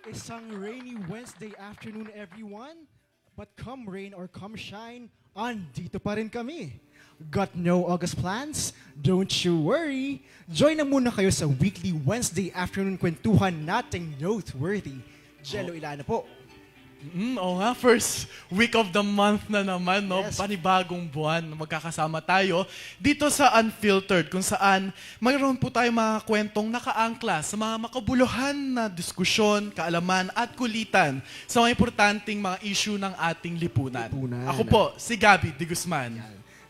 Isang rainy Wednesday afternoon, everyone. But come rain or come shine, andito pa rin kami. Got no August plans? Don't you worry. Join na muna kayo sa weekly Wednesday afternoon kwentuhan nating noteworthy. Jello Ilana po. Oo nga, first week of the month na naman, no? Yes. Panibagong buwan na magkakasama tayo dito sa Unfiltered, kung saan mayroon po tayo mga kwentong nakaangkla sa mga makabuluhan na diskusyon, kaalaman at kulitan sa mga importanteng mga issue ng ating lipunan. Ako po, si Gabby De Guzman.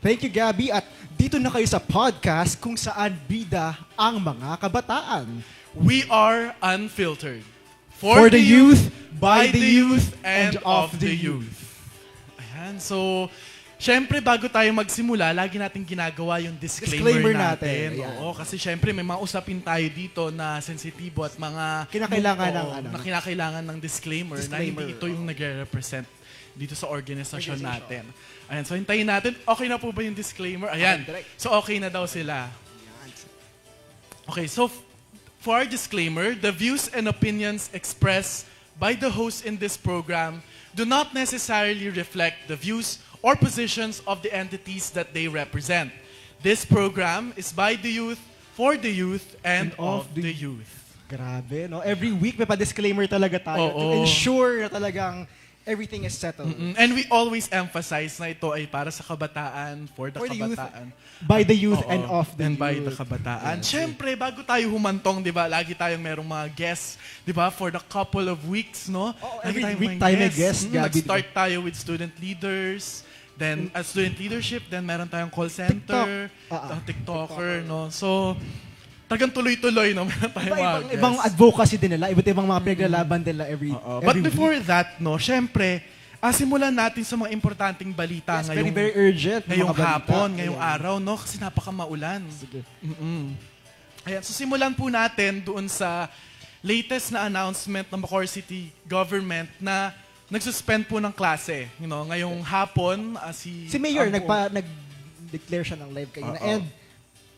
Thank you, Gabby. At dito na kayo sa podcast kung saan bida ang mga kabataan. We are Unfiltered. For the youth, by the youth, and of the youth. Ayan, so, syempre bago tayo magsimula, lagi natin ginagawa yung Disclaimer disclaimer, natin, natin. ayan. Oo, kasi syempre may mga usapin tayo dito na sensitibo at mga Kinakailangan ng ano. na kinakailangan ng disclaimer, na Disclaimer, hindi ito yung nagre-represent dito sa organisasyon natin. Ayan, so hintayin natin. Okay na po ba yung disclaimer? Ayan. Okay, direct. So okay na daw sila. Okay, so for our disclaimer, the views and opinions expressed by the hosts in this program do not necessarily reflect the views or positions of the entities that they represent. This program is by the youth, for the youth, and of the youth. Grabe, no? Every week may pa-disclaimer talaga tayo to Oo. ensure na talagang everything is settled. And we always emphasize na ito ay para sa kabataan, for the For the youth, kabataan. by the youth, Oo, and of the and youth. by the kabataan. Yes. Siyempre, bago tayo humantong, di ba, lagi tayong merong mga guests, di ba, for the couple of weeks, no? Oo, Lagi every tayong week mga tayo may guest, Gabi, Nag-start tayo with student leaders, then student leadership, then meron tayong call center, TikToker, no? So, tagang tuloy-tuloy, no? Meron tayong mga guests. Ibang advocacy din nila, iba't ibang mga pinaglalaban nila every But week. before that, no, siyempre, simulan natin sa mga importanteng balita Yes, ngayong, very urgent. ng ngayong mga balita. hapon, ngayong Ayan. araw, no? Kasi napakamaulan. Sige. Ayan, so simulan po natin doon sa latest na announcement ng Bacoor City Government na nagsuspend po ng klase. You know, ngayong hapon, Si Mayor, ang buong- nag-declare siya ng live kanina. Oo. And,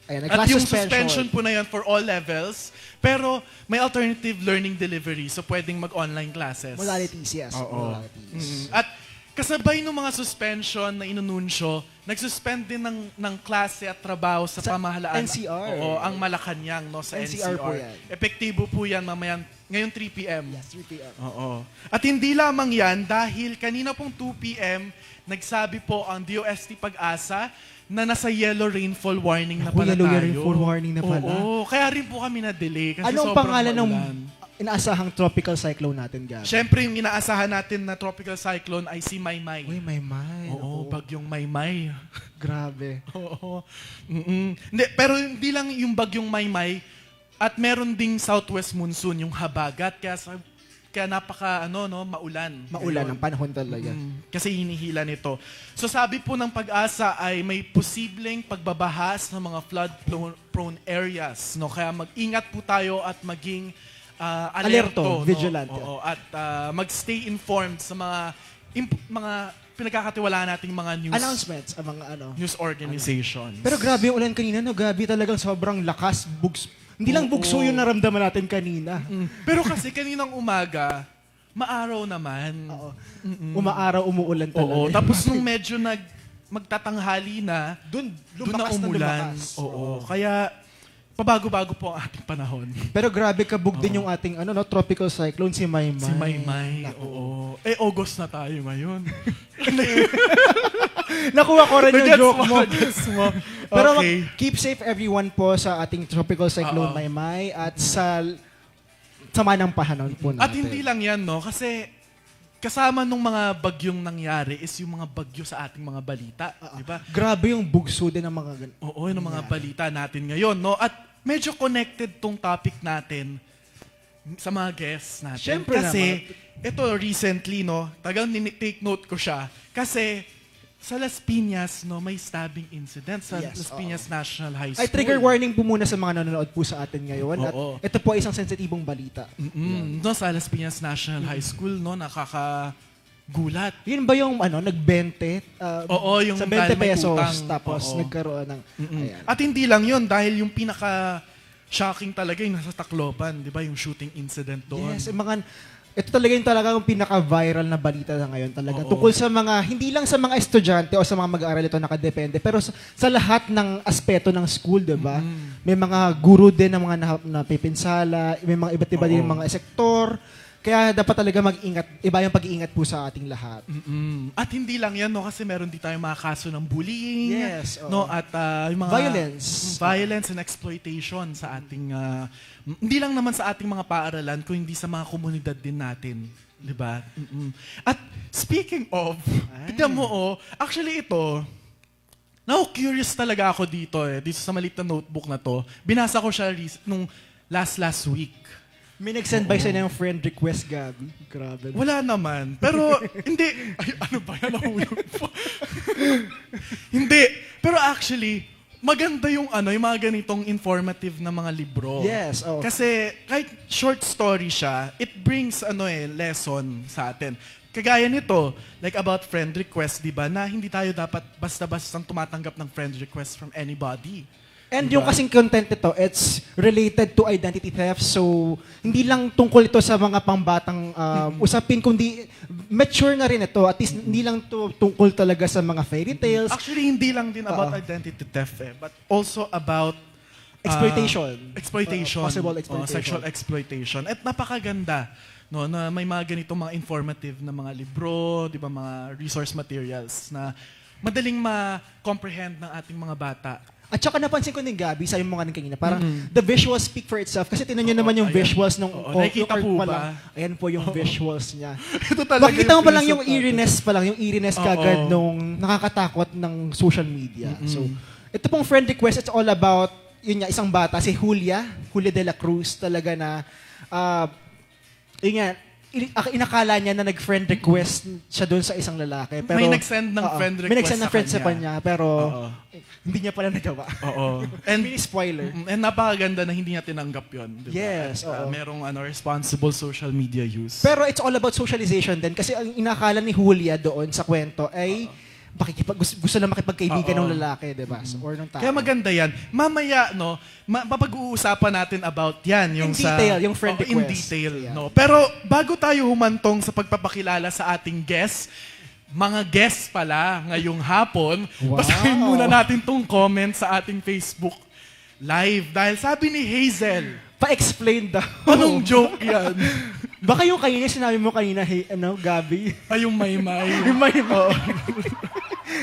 ayan, At nag-class yung suspension. suspension po na yan for all levels, pero may alternative learning delivery, so pwedeng mag-online classes. Modalities, yes. Oo. Modalities. At kasabay ng mga suspension na inununsyo, nagsuspend din ng klase at trabaho sa, Sa pamahalaan. NCR. Oo, ang Malacanang, no, sa NCR NCR. po yan. Epektibo po yan mamayan, ngayon 3 p.m. Yes, 3 p.m. Oo. At hindi lamang yan, dahil kanina pong 2 p.m., nagsabi po ang DOST Pag-asa na nasa yellow rainfall warning na Naku, pala yellow tayo. rainfall warning na pala. Oo, kaya rin po kami na-delay kasi Anong sobrang pangalan ng maulan. inaasahang tropical cyclone natin, Gab? Siyempre, yung inaasahan natin na tropical cyclone ay si Maymay. Uy, Maymay. Oo, Naku, bagyong Maymay. grabe. Oo. Hindi, pero hindi lang yung bagyong Maymay at meron ding southwest monsoon, yung habagat. Kaya napaka maulan. Maulan Ngayon. ang panahon talaga. Kasi hinihila nito. So sabi po ng Pag-asa ay may posibleng pagbabahas ng mga flood-prone areas. No? Kaya mag-ingat po tayo at maging Alerto, no? vigilante. Oo, at mag-stay informed sa mga pinagkakatiwalaan nating mga Announcements ang mga news organizations. Pero grabe yung ulan kanina, no? Grabe talagang sobrang lakas. Hindi lang Oo. bugso yung naramdaman natin kanina. Pero kasi kaninang umaga, maaraw naman. Oo. Umaaraw, umuulan talaga. Oo, tapos nung medyo magtatanghali na, Doon doon na lumakas na umulan. lumakas. Oo. Kaya pabago-bago po ang ating panahon. Pero grabe kabog din yung ating tropical cyclone, si Maymay. Si Maymay. Naku. Oo. August na tayo ngayon. Nakuha ko rin yung Gets joke mo, mo. gets mo. Pero Okay. keep safe everyone po sa ating tropical cyclone Oo. Maymay at sa sama ng panahon po natin. At hindi lang yan, no? Kasi kasama nung mga bagyong nangyari is yung mga bagyo sa ating mga balita. Di ba? Grabe yung bugso din ng mga Oo, yun ang mga balita natin ngayon, no? At medyo connected tong topic natin sa mga guests natin. Siyempre kasi, ito recently, no? Tagang take note ko siya. Kasi, sa Las Piñas, no, may stabbing incident sa Yes, Las Piñas National High School. Ay, trigger warning po muna sa mga nanonood po sa atin ngayon. At Oo. ito po ay isang sensitibong balita. No, sa Las Piñas National High School, no, nakakagulat. Yun ba yung nag-20? Oo, yung sa 20 dahil may pesos. utang. Tapos Oo. nagkaroon ng... Ayan. At hindi lang yun, dahil yung pinaka-shocking talaga yung nasa Tacloban, di ba? Yung shooting incident doon. Yes, yung mga ito talaga yung talagang pinaka-viral na balita na ngayon talaga. Oo. Tungkol sa mga, hindi lang sa mga estudyante o sa mga mag-aaral ito nakadepende, pero sa lahat ng aspeto ng school, di ba? May mga guro din ng mga napipinsala, may mga iba't iba din Oo. mga sektor. Kaya dapat talaga mag-ingat, iba yung pag-iingat po sa ating lahat. At hindi lang yan, no? Kasi meron din tayong mga kaso ng bullying. Yes, oo. No? At yung mga... Violence. Violence and exploitation sa ating... hindi lang naman sa ating mga paaralan, kundi sa mga komunidad din natin. Di ba? At speaking of, tignan mo, actually ito, now curious talaga ako dito dito sa maliit na notebook na to. Binasa ko siya nung last week. May nag-send by sa yung friend request, Gabi. Grabe. Wala naman. Pero, hindi. Ay, ano ba yan? Nahulog po. Hindi. Pero actually, maganda yung yung mga ganitong informative na mga libro. Yes, oo. Kasi, kahit short story siya, it brings, lesson sa atin. Kagaya nito, like about friend request, di ba, na hindi tayo dapat basta-bastang tumatanggap ng friend request from anybody. And Diba? yung kasing content nito, it's related to identity theft. So, hindi lang tungkol ito sa mga pangbatang usapin, kundi mature na rin ito. At least, hindi lang to tungkol talaga sa mga fairy tales. Actually, hindi lang din about identity theft but also about Exploitation. Exploitation. Possible exploitation. Sexual exploitation. At napakaganda no, na may mga ganitong mga informative na mga libro, di ba, mga resource materials na madaling ma-comprehend ng ating mga bata. At saka napansin ko din, Gabi, sabi mo nga rin kanina, parang the visuals speak for itself. Kasi tinan nyo naman yung ayan. visuals nung... Nakikita po ba? lang. Ayan po yung visuals niya. Ito talaga Makikita mo pa lang yung piece of eeriness pa lang, yung eeriness kagad nung nakakatakot ng social media. So, ito pong friend request, it's all about, yun nga, isang bata, si Julia de la Cruz, talaga na, yun nga, inakala niya na nag-friend request siya doon sa isang lalaki. Pero, May nag-send ng friend request may nag-send ng sa friend sa kanya. kanya, pero hindi niya pala nagawa. Oo. And, Mini spoiler. and napakaganda na hindi niya tinanggap yun. Di ba? Yes, At, oo. merong responsible social media use. Pero it's all about socialization din kasi ang inakala ni Julia doon sa kwento ay gusto na makipagkaibigan ng lalaki, 'di ba? Or ng tao. Kaya maganda yan. Mamaya, no, mapag-uusapan natin about yan. Yung In detail, yung friend In request. detail, Yeah. no. Pero bago tayo humantong sa pagpapakilala sa ating guests, mga guests pala ngayong hapon, Wow. basahin muna natin tong comment sa ating Facebook Live. Dahil sabi ni Hazel, Pa-explain daw. anong joke yan? Baka yung kanina sinabi mo kanina, hey, Gabi. Ay, yung maymay. Yung may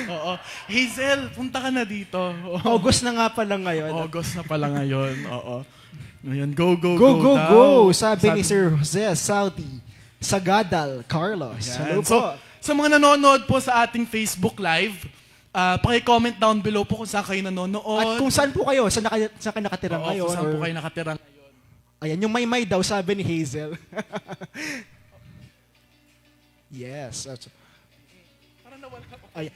Oo. Hazel, punta ka na dito. Oo. August na nga pala ngayon. August na pala ngayon. Oo. Ngayon, go Go, daw. go. Sabi ni Sir Jose Salty Sagadal Carlos. Yan. Hello So, po. sa mga nanonood po sa ating Facebook Live, paki-comment down below po kung saan kayo nanonood. At kung saan po kayo, saan kayo nakatira Oo, ngayon. kung saan po or- kayo nakatira ngayon. Ayan, yung may daw, sabi ni Hazel. Yes. Parang nawala ako. Ay,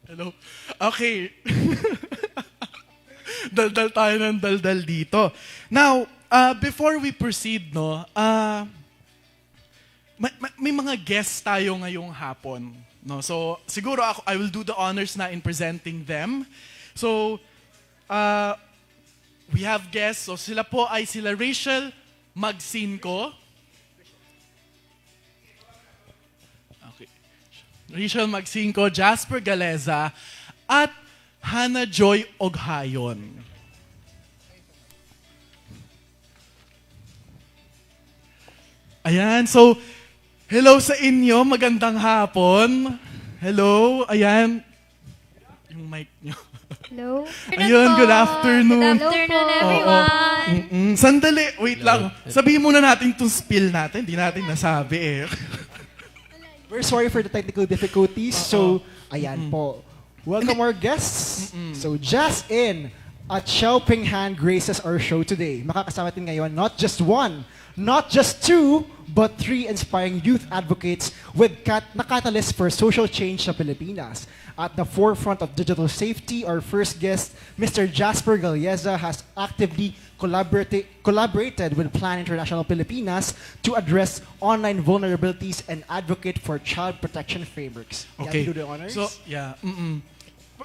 Hello? Okay. Daldal tayo ng daldal dito. Now, before we proceed, no, may mga guests tayo ngayong hapon. No? So, siguro I will do the honors na in presenting them. So, we have guests. So, sila po ay sila Rachel Magsinco. Okay. Rachel Magsinco, Jasper Galeza, at Hannah Joy Oghayon. Ayan, so, hello sa inyo, magandang hapon. Hello, ayan. Yung mic nyo. Hello. Ayun, good afternoon. Good afternoon, everyone. Sandali, wait lang. Sabihin muna natin itong spill natin, hindi natin nasabi eh. we're sorry for the technical difficulties. So, ayan po. Welcome our guests. So, just in at Xiao Ping Han graces our show today. Makakasama natin ngayon, not just one, not just two, but three inspiring youth advocates with na catalyst for social change sa Pilipinas. At the forefront of digital safety, our first guest, Mr. Jasper Galeza, has actively collaborated with Plan International Pilipinas to address online vulnerabilities and advocate for child protection frameworks. Okay. Yan, do the honors? So, yeah.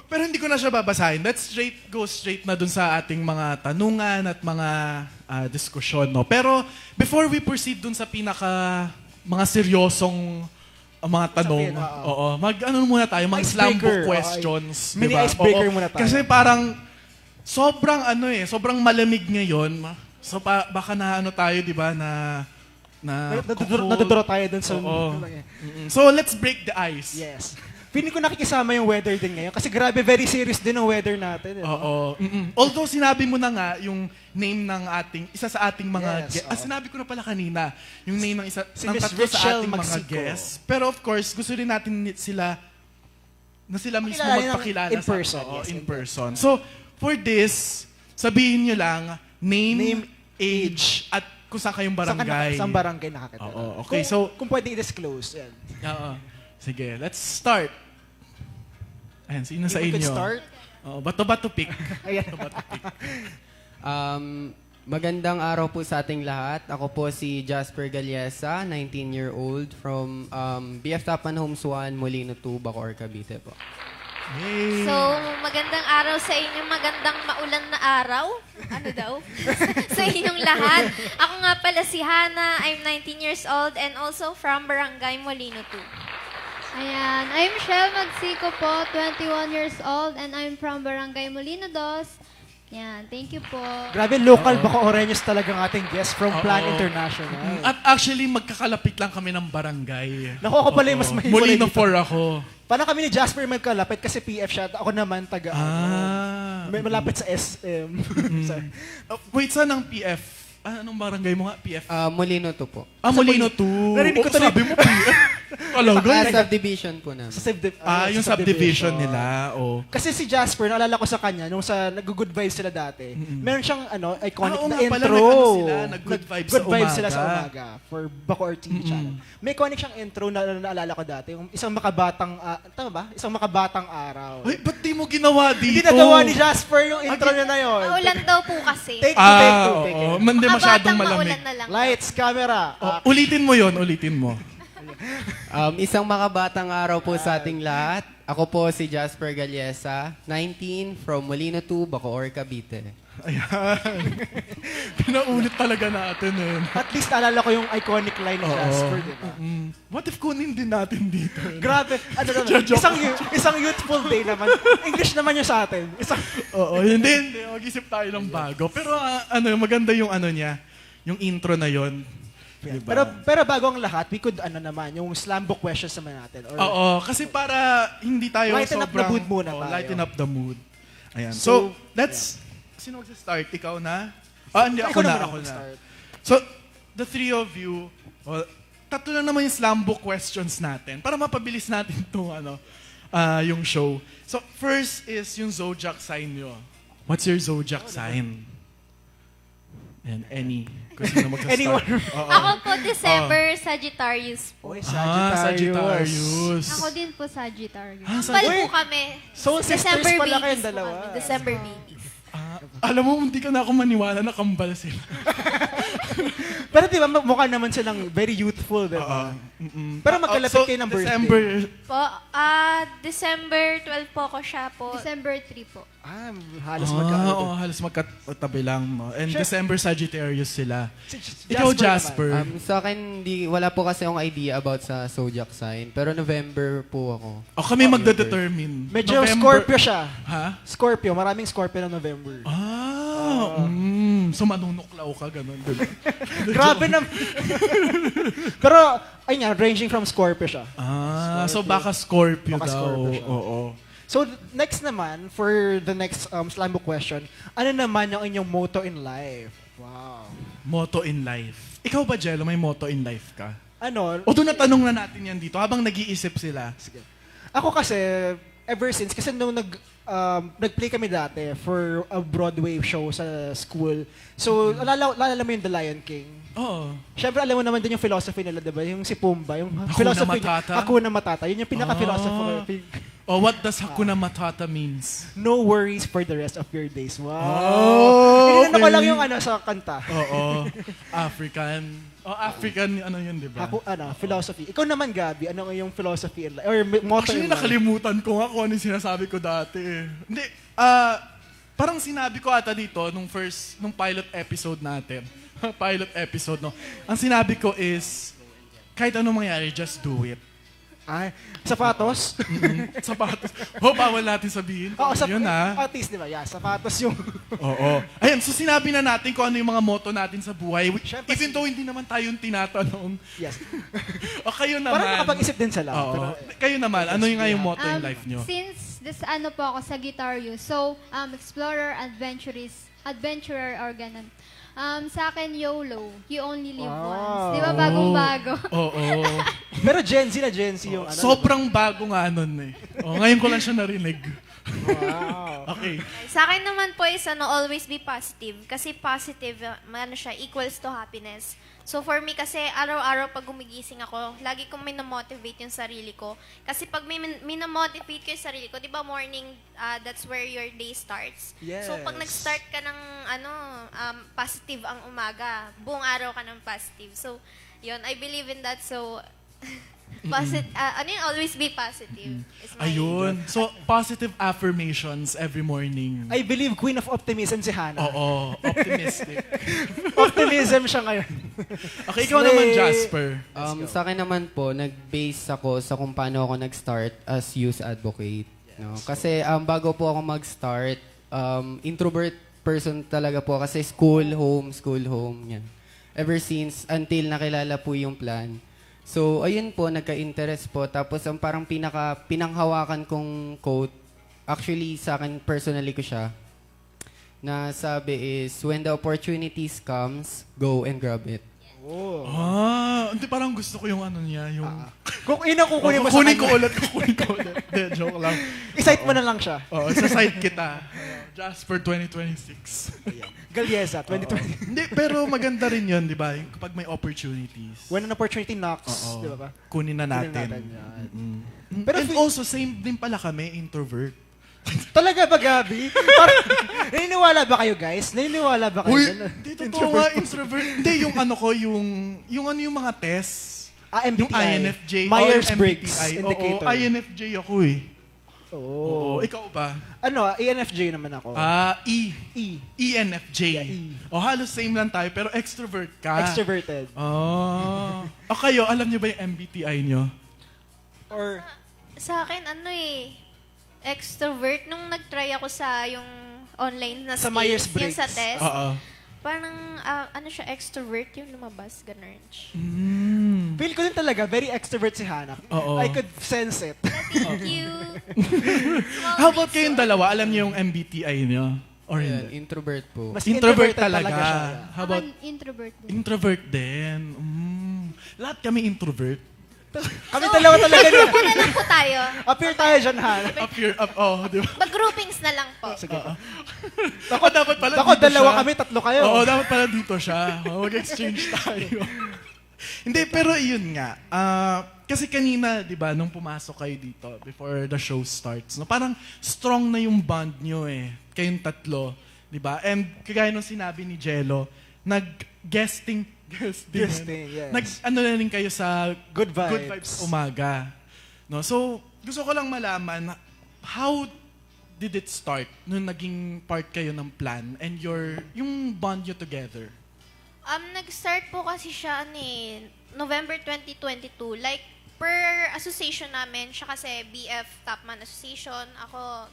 Pero hindi ko na siya babasahin. Let's go straight na dun sa ating mga tanungan at mga diskusyon, no? Pero before we proceed dun sa mga seryosong mga tanong, Sabihin, mag-ano muna tayo, mga slam book Icebreaker, questions. mini diba? icebreaker muna tayo. Kasi parang sobrang malamig ngayon. So baka na ano tayo, di ba, na Naduduro tayo dun sa... Oo. So let's break the ice. Yes. Feeling ko nakikisama yung weather din ngayon. Kasi grabe, very serious din ang weather natin. Oo. Although sinabi mo na nga yung name ng isa sa ating mga Yes, guests. Sinabi ko na pala kanina, yung name ng Si ng Miss tatlo sa Richelle ating mga Magsico. guests. Pero of course, gusto rin natin sila mismo Makilala magpakilala in person, yes, in in person. So, for this, sabihin nyo lang name, age, at kung saan kayong barangay. Saan barangay nakakita. Oo, okay. So, Kung pwede i-disclose. Yan. oo. Sige, let's start. Ayan, sino sa If we inyo? could start. Bato-bato pick. Ayan. Magandang araw po sa ating lahat. Ako po si Jasper Galiesa, 19-year-old from BF Tapan Homes 1, Molino 2, Bacoor, Cavite po. Yay! So, magandang araw sa inyo, magandang maulan na araw. Ano daw? Sa inyong lahat. Ako nga pala si Hana, I'm 19 years old and also from Barangay Molino 2. Ayan, I'm Shell Magsico po, 21 years old, and I'm from Barangay Molino 2. Yan, thank you po. Grabe, local Bacooreños talagang ating guest from Plan Oo. International. At actually, magkakalapit lang kami ng barangay. Naku, ako pala yung mas mahiwalay Molino dito. 4 ako. Parang kami ni Jasper magkalapit kasi PF siya. Ako naman taga may malapit sa SM. Wait, saan ang PF? Anong barangay mo nga? PF? Molino 2 po. Molino 2. Narinig ko tuloy. Sabi mo PF. Talaga? Subdivision po namin. sa Yung subdivision nila. Oh. Kasi si Jasper, naalala ko sa kanya, nung sa nag-good vibes sila dati, meron siyang iconic Oo na nga pala, intro. nag-ano sila, nag-good vibes Good sa vibes umaga. sila sa umaga for Bacoor TV channel. May iconic siyang intro na naalala ko dati, yung isang makabatang, tama ba? Isang makabatang araw. Ay, ba't di mo ginawa dito? Hindi nagawa ni Jasper yung intro niya na yun. Maulan daw po kasi. Take two, take two, take oo. it. Hindi masyadong Makabatang malamig. maulan na lang. Lights, camera. Ulitin mo yon, ulitin mo. Isang makabatang araw po sa ating lahat. Ako po si Jasper Galiesa, 19, from Molino 2, Bacoor, Cavite. Ayan. Pinaulit talaga natin eh. At least naalala ko yung iconic line ni Jasper, di ba? What if kunin din natin dito? Grabe, ano naman, isang youthful day naman. English naman yung sa atin. Oo, hindi. Mag-isip tayo ng bago. Pero maganda yung niya. Yung intro na yon. Diba? Pero bago ang lahat, we could yung slam book questions naman natin. Or, Oo, kasi para hindi tayo Lighten up the mood muna tayo. Lighten up the mood. Ayan. So, sino magsa-start? Ikaw na? Hindi, ako Ikaw na. naman Ako na. start. So, the three of you, tatlo lang naman yung slam book questions natin para mapabilis natin itong yung show. So, first is yung zodiac sign nyo. What's your zodiac sign? And any. Kung sino magsa-start. Anyone. Ako po, December, Sagittarius po. Oy, Sagittarius. Ako din po Sagittarius. Kambal po kami. Soul sisters December pala kayong babies po dalawa. kami. December babies. Alam mo, hindi ka na ako maniwala na kambal sila. Pero di ba, mukha naman silang very youthful, di ba? Pero magkalapit kayo ng birthday. December. Po, December 12 po ako siya po. December 3 po. Halos magkano. Oo, halos magkatabi lang. And Sure. December Sagittarius sila. Si Ikaw, Jasper Jasper. Sa akin, wala po kasi akong idea about sa zodiac sign. Pero November po ako. Kami magde-determine. Medyo November- Scorpio siya. Ha? Scorpio, maraming Scorpio ng November. So manunuklaw ka, ganun. Grabe na. Pero, ayun nga, ranging from Scorpio siya. So baka Scorpio Baka daw. Scorpio siya. Oo. So, next naman, for the next slam book question, ano naman yung inyong motto in life? Wow. Motto in life. Ikaw ba, Jello, may motto in life ka? Ano? O doon natanong na natin yan dito habang nag-iisip sila. Sige. Ako kasi, ever since, kasi nung nag-play kami dati for a Broadway show sa school. So, alala mo yung The Lion King? Oo. Siyempre, alam mo naman din yung philosophy nila, di ba? Yung si Pumbaa, yung Hakuna philosophy Matata? Hakuna Matata. Yun yung pinaka-philosophy. What does Hakuna Matata means? No worries for the rest of your days. Wow. Oh, Tinanong ko lang yung sa kanta. Oo. African. African, yun, di ba? Philosophy. Ikaw naman, Gabi, ano yung philosophy in life? Or motto Actually, in life? nakalimutan ko nga kung ano yung sinasabi ko dati. Hindi, parang sinabi ko ata dito nung pilot episode natin. Pilot episode, no? Ang sinabi ko is, kahit anong mangyari, just do it. Ay, sapatos? Sapatos. Bawal natin sabihin. Oo, Yun at least, di ba? Yeah, sapatos yung... Oo. Ayan, so sinabi na natin kung ano yung mga motto natin sa buhay. Siyempre, Even though hindi naman tayo yung tinatanong. Yes. O kayo naman. Parang nakapag-isip din sila. Oo. Pero, Kayo naman, ano yung nga yung motto in life nyo? Since this ano po ako sa Guitar U, so explorer, adventurer or ganun. Sa akin, YOLO. You only live Wow. once. Di ba bagong-bago? Oo. pero Gen Z yung ano. Sobrang bago nga nun eh. Ngayon ko lang siya narinig. Wow. Okay. Sa akin naman po is always be positive. Kasi positive, siya, equals to happiness. So for me kasi, araw-araw pag gumigising ako, lagi kong minamotivate yung sarili ko. Kasi pag minamotivate ko yung sarili ko, di ba morning, that's where your day starts. Yes. So pag nag-start ka ng positive ang umaga, buong araw ka ng positive. So, yun, I believe in that. So, always be positive. Is my Ayun. So, positive affirmations every morning. I believe Queen of Optimism si Hannah. Oo. Optimistic. Optimism siya ngayon. Okay, ikaw naman, Jasper. Sa akin naman po, nag-base ako sa kung paano ako nag-start as youth advocate. No? Kasi bago po ako mag-start, introvert person talaga po kasi school, home, yan. Ever since, until nakilala po yung plan. So, ayun po, nagka-interest po. Tapos, ang parang pinanghawakan kong quote, actually, sa akin, personally ko siya, na sabi is, when the opportunities comes, go and grab it. Oh. Hindi, parang gusto ko yung ano niya, yung... Kung kukunin mo sa kukunin kanya. kukunin ko ulit. De, joke lang. I-cite mo na lang siya. Oo, sa site kita. Jasper 2026. Galyesa, 2020. Hindi, pero maganda rin yun, di ba? Yung kapag may opportunities. When an opportunity knocks, Oo. di ba ba? Kunin na natin. yan. Mm. Pero And also, same din pala kami, introvert. Talaga ba, Gabi? Parang, naniniwala ba kayo, guys? Naniniwala ba kayo? Uy, dun? di totoo nga, introvert. Hindi, yung ano ko, yung mga tests. MBTI. Yung INFJ. Myers-Briggs MBTI. indicator. Oo, INFJ ako eh. Oo. Ikaw ba? ENFJ naman ako. E. E. ENFJ. Yeah, E. Halos same lang tayo, pero extrovert ka. Extroverted. O kayo, alam niyo ba yung MBTI niyo? Or, Sa akin, extrovert. Nung nag-try ako sa yung online na Sa skills, Myers-Briggs. yung sa test, Oo. parang, siya, extrovert yung lumabas, ganun. feel ko din talaga, very extrovert si Hannah. Oo. I could sense it. Thank you. How about kayong dalawa? Alam niyo yung MBTI niyo? Or Ayan, hindi? introvert po. Mas Introvert introverted talaga. siya. How about Ako, introvert din. introvert din? Lahat kami introvert. Kami dalawa talaga niya. Ano lang po tayo? Appear tayo dyan, Hannah. Up here, di ba? Mag-groupings na lang po. Sige. Dapat pala Ako, dito dalawa siya. kami, tatlo kayo. Oo, dapat pala dito siya. Mag-exchange tayo. Hindi, pero yun nga. Kasi kanina, di ba, nung pumasok kayo dito, before the show starts, no, parang strong na yung bond nyo eh. Kayong tatlo. Di ba? And kagaya nung sinabi ni Jello, Guesting, yes. na rin kayo sa Good Vibes. Umaga. No? So, gusto ko lang malaman, how did it start nung naging part kayo ng plan and yung bond nyo together? Nag-start po kasi siya November 2022. Like, per association namin, siya kasi BF Topman Association, ako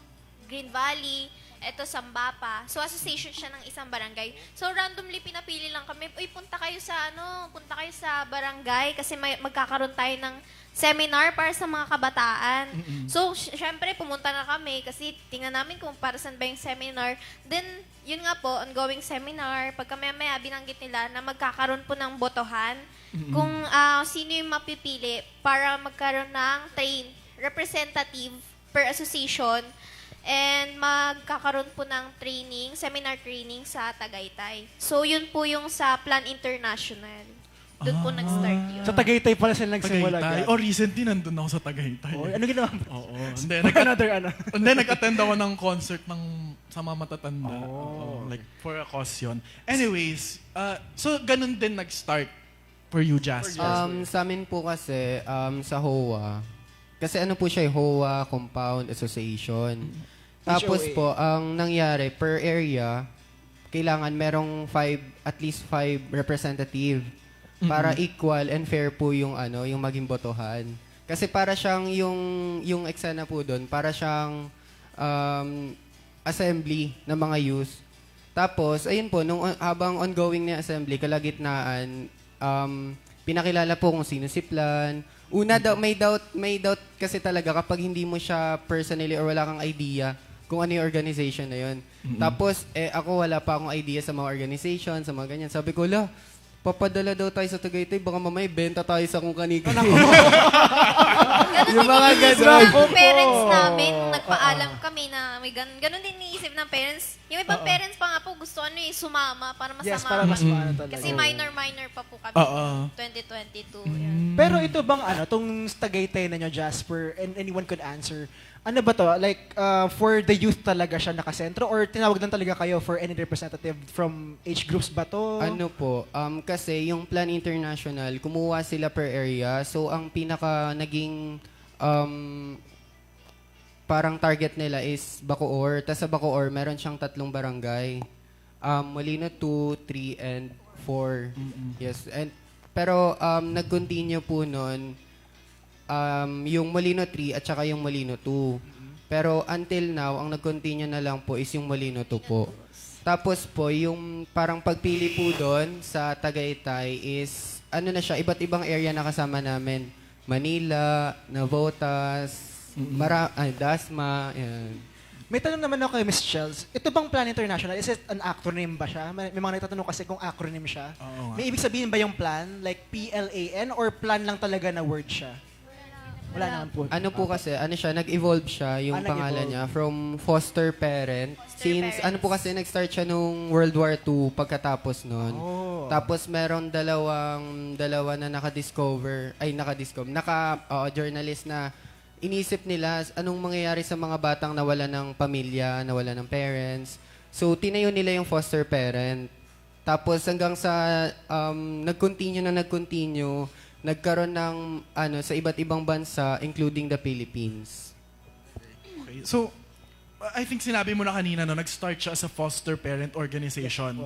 Green Valley, eto Sambapa. So, association siya ng isang barangay. So, randomly pinapili lang kami, uy, punta kayo sa barangay kasi magkakaroon tayo ng seminar para sa mga kabataan. So, syempre, pumunta na kami kasi tingnan namin kung para saan ba yung seminar. Then, yun nga po, ongoing seminar. Pagka maya binanggit nila na magkakaroon po ng botohan kung sino yung mapipili para magkaroon ng representative per association. And magkakaroon po ng seminar training sa Tagaytay. So, yun po yung sa Plan International. Doon po nag-start yun. Sa Tagaytay pala sila nagsimula. Tagaytay. Recently, nandun ako sa Tagaytay. Ano ginawa mo? Oo. Hindi, Another nag-attend ako ng concert sa mga matatanda. Like, for a cause yun. Anyways, so ganun din nag-start for you, Jasper? Sa amin po kasi, sa HOA, kasi ano po siya, HOA Compound Association. Tapos HOA. po, ang nangyari, per area, kailangan merong at least five representative para equal and fair po yung yung maging botohan. Kasi para siyang yung eksena po doon, para siyang assembly ng mga youth. Tapos, ayun po, habang ongoing na yung assembly, kalagitnaan, pinakilala po kung sino si Plan. Una, may doubt kasi talaga kapag hindi mo siya personally or wala kang idea kung ano yung organization na yun. Tapos, ako wala pa akong idea sa mga organization, sa mga ganyan. Sabi ko, papadala daw tayo sa Tagaytay, baka mamaya benta tayo sa kung kanika. Yung mga Iniisip ganun. ng parents namin, nung nagpaalam kami na may ganun din iniisip ng parents. Yung ibang parents pa nga po gusto sumama para masama. Yes, para mas maano talaga. Kasi minor pa po kami. Oo. 2022. Yan. Pero ito bang tong Tagaytay na nyo, Jasper, and anyone could answer, ano ba to? Like, for the youth talaga siya nakasentro or tinawag lang talaga kayo for any representative from age groups ba to? Ano po, kasi yung Plan International, kumuha sila per area. So, ang pinaka naging parang target nila is Bacoor. Tapos sa Bacoor, meron siyang 3 barangay. Molino 2, 3, and 4. Yes. Pero nag-continue po nun yung Molino 3 at saka yung Molino 2. Pero until now, ang nag-continue na lang po is yung Molino 2 po. Tapos po, yung parang pagpili po doon sa Tagaytay is, na siya, iba't ibang area na kasama namin. Manila, Navotas, Dasma, yan. May tanong naman ako kay Miss Chels. Ito bang Plan International, is it an acronym ba siya? May mga nagtatanong kasi kung acronym siya. Oo nga. May ibig sabihin ba yung plan? Like PLAN or plan lang talaga na word siya? Wala naman po. Ano po kasi, nag-evolve siya, yung nag-evolve. pangalan niya, from foster parent. Since, kasi, nag-start siya nung World War II pagkatapos nun. Oh. Tapos, meron dalawa na journalist na inisip nila anong mangyayari sa mga batang nawala ng pamilya, nawala ng parents. So, tinayo nila yung foster parent. Tapos, hanggang sa nag-continue, nagkaroon ng sa iba't ibang bansa, including the Philippines. Okay. So, I think sinabi mo na kanina, nag-start siya as a foster parent organization.